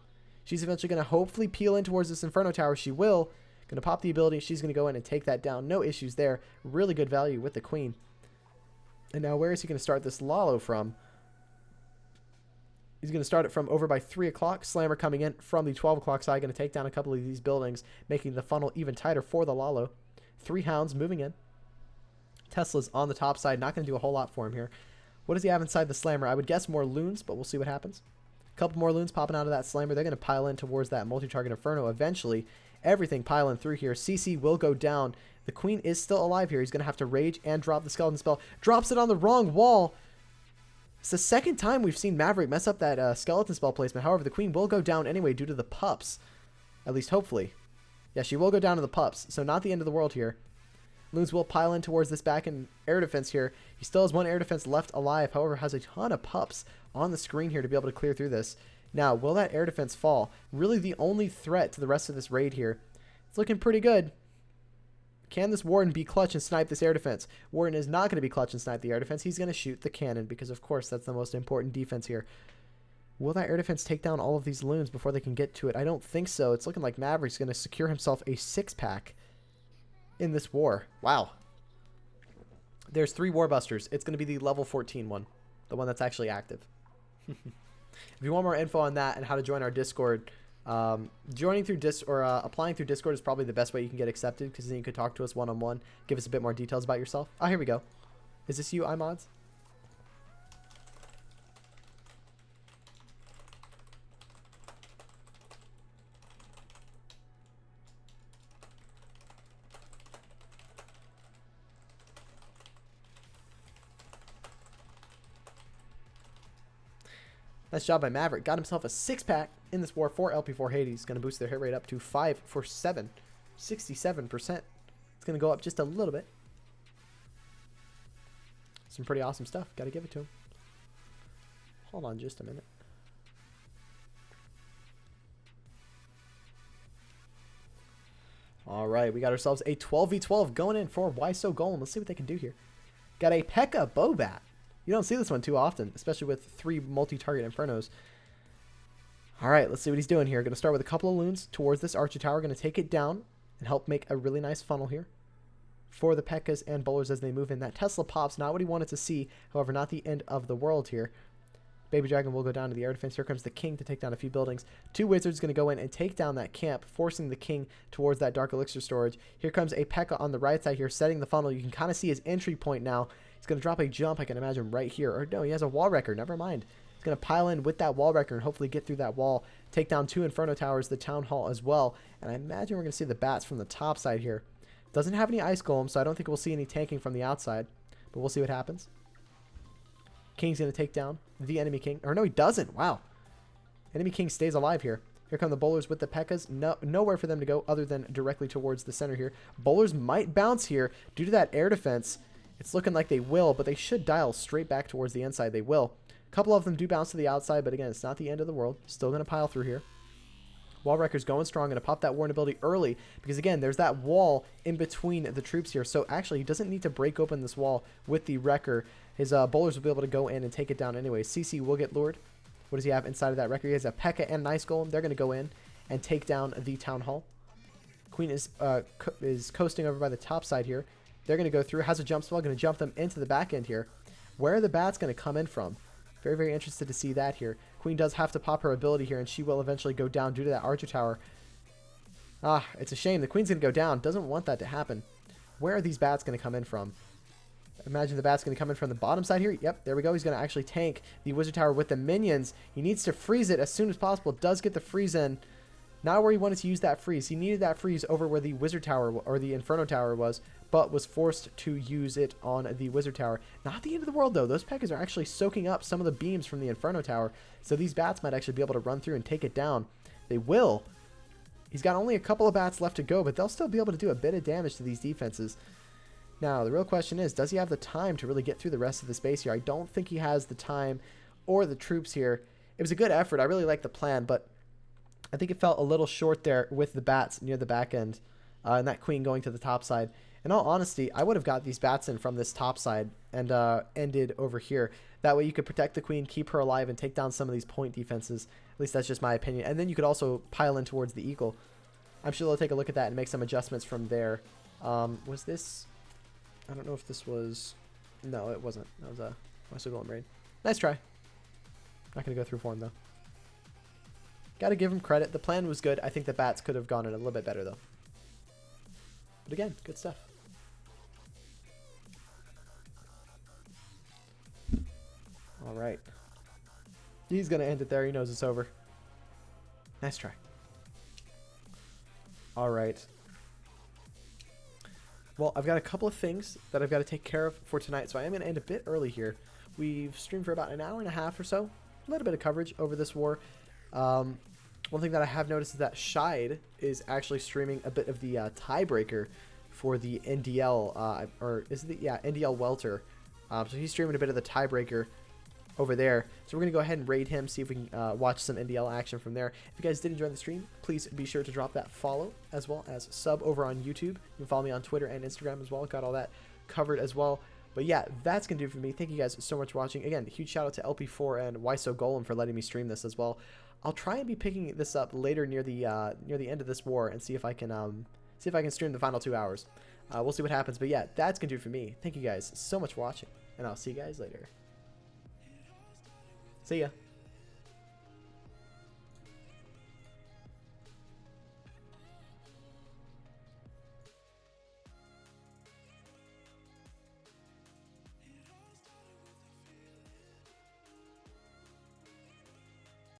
She's eventually going to hopefully peel in towards this Inferno Tower. She will. Going to pop the ability. She's going to go in and take that down. No issues there. Really good value with the queen. And now where is he going to start this Lalo from? He's going to start it from over by 3 o'clock. Slammer coming in from the 12 o'clock side. Going to take down a couple of these buildings, making the funnel even tighter for the Lalo. 3 hounds moving in. Tesla's on the top side. Not going to do a whole lot for him here. What does he have inside the Slammer? I would guess more loons, but we'll see what happens. A couple more loons popping out of that Slammer. They're going to pile in towards that multi-target Inferno eventually. Everything piling through here. CC will go down. The queen is still alive here. He's going to have to rage and drop the skeleton spell. Drops it on the wrong wall. It's the second time we've seen Maverick mess up that skeleton spell placement. However, the queen will go down anyway due to the pups. At least hopefully. Yeah, she will go down to the pups. So not the end of the world here. Loons will pile in towards this back and air defense here. He still has 1 air defense left alive. However, has a ton of pups on the screen here to be able to clear through this. Now, will that air defense fall? Really the only threat to the rest of this raid here. It's looking pretty good. Can this Warden be clutch and snipe this air defense? Warden is not going to be clutch and snipe the air defense. He's going to shoot the cannon because, of course, that's the most important defense here. Will that air defense take down all of these loons before they can get to it? I don't think so. It's looking like Maverick's going to secure himself a 6-pack in this war. Wow. There's 3 Warbusters. It's going to be the level 14 one. The one that's actually active. If you want more info on that and how to join our Discord, joining through applying through Discord is probably the best way you can get accepted, because then you could talk to us one-on-one, give us a bit more details about yourself. Oh, here we go. Is this you, iMods? Nice job by Maverick. Got himself a 6-pack in this war for LP4 Hades. Going to boost their hit rate up to 5 for 7. 67%. It's going to go up just a little bit. Some pretty awesome stuff. Got to give it to him. Hold on just a minute. All right, we got ourselves a 12v12 going in for Why So Golem. Let's see what they can do here. Got a P.E.K.K.A. Bobat. You don't see this one too often, especially with 3 multi-target Infernos. All right, let's see what he's doing here. Going to start with a couple of loons towards this Archer Tower. Going to take it down and help make a really nice funnel here for the P.E.K.K.A.s and bowlers as they move in. That Tesla pops, not what he wanted to see. However, not the end of the world here. Baby Dragon will go down to the air defense. Here comes the King to take down a few buildings. 2 Wizards going to go in and take down that camp, forcing the King towards that Dark Elixir storage. Here comes a P.E.K.K.A. on the right side here, setting the funnel. You can kind of see his entry point now. He's going to drop a jump, I can imagine, right here. Or no, he has a wall wrecker. Never mind. He's going to pile in with that wall wrecker and hopefully get through that wall. Take down 2 Inferno Towers, the Town Hall as well. And I imagine we're going to see the bats from the top side here. Doesn't have any Ice Golem, so I don't think we'll see any tanking from the outside. But we'll see what happens. King's going to take down the enemy King. Or no, he doesn't. Wow. Enemy King stays alive here. Here come the bowlers with the P.E.K.K.A.s. Nowhere for them to go other than directly towards the center here. Bowlers might bounce here due to that air defense. It's looking like they will, but they should dial straight back towards the inside. They will. A couple of them do bounce to the outside, but again, it's not the end of the world. Still going to pile through here. Wall Wrecker's going strong. Going to pop that warning ability early because, again, there's that wall in between the troops here. So, actually, he doesn't need to break open this wall with the Wrecker. His bowlers will be able to go in and take it down anyway. CC will get lured. What does he have inside of that Wrecker? He has a P.E.K.K.A. and an Ice Golem. They're going to go in and take down the Town Hall. Queen is coasting over by the top side here. They're going to go through. Has a jump spell. Going to jump them into the back end here. Where are the bats going to come in from? Very, very interested to see that here. Queen does have to pop her ability here, and she will eventually go down due to that Archer Tower. Ah, it's a shame. The Queen's going to go down. Doesn't want that to happen. Where are these bats going to come in from? Imagine the bat's going to come in from the bottom side here. Yep, there we go. He's going to actually tank the Wizard Tower with the minions. He needs to freeze it as soon as possible. Does get the freeze in. Not where he wanted to use that freeze. He needed that freeze over where the Wizard Tower or the Inferno Tower was, but was forced to use it on the Wizard Tower. Not the end of the world, though. Those P.E.K.K.A.s are actually soaking up some of the beams from the Inferno Tower, so these bats might actually be able to run through and take it down. They will. He's got only a couple of bats left to go, but they'll still be able to do a bit of damage to these defenses. Now, the real question is, does he have the time to really get through the rest of the space here? I don't think he has the time or the troops here. It was a good effort. I really like the plan, but I think it felt a little short there with the bats near the back end and that Queen going to the top side. In all honesty, I would have got these bats in from this top side and ended over here. That way you could protect the Queen, keep her alive, and take down some of these point defenses. At least that's just my opinion. And then you could also pile in towards the Eagle. I'm sure they'll take a look at that and make some adjustments from there. Was this... I don't know if this was... No, it wasn't. That was a Why So Golem raid. Nice try. Not going to go through for him, though. Got to give him credit. The plan was good. I think the bats could have gone in a little bit better, though. But again, good stuff. All right. He's going to end it there. He knows it's over. Nice try. All right. Well, I've got a couple of things that I've got to take care of for tonight, so I am going to end a bit early here. We've streamed for about an hour and a half or so. A little bit of coverage over this war. One thing that I have noticed is that Shide is actually streaming a bit of the tiebreaker for the NDL, or is it the, yeah, NDL Welter. So he's streaming a bit of the tiebreaker over there. So we're going to go ahead and raid him, see if we can watch some NDL action from there. If you guys did enjoy the stream, please be sure to drop that follow as well as sub over on YouTube. You can follow me on Twitter and Instagram as well. Got all that covered as well. But yeah, that's going to do it for me. Thank you guys so much for watching. Again, huge shout out to LP4 and Why So Golem for letting me stream this as well. I'll try and be picking this up later near the end of this war and see if I can stream the final 2 hours. We'll see what happens. But yeah, that's going to do it for me. Thank you guys so much for watching, and I'll see you guys later. See ya.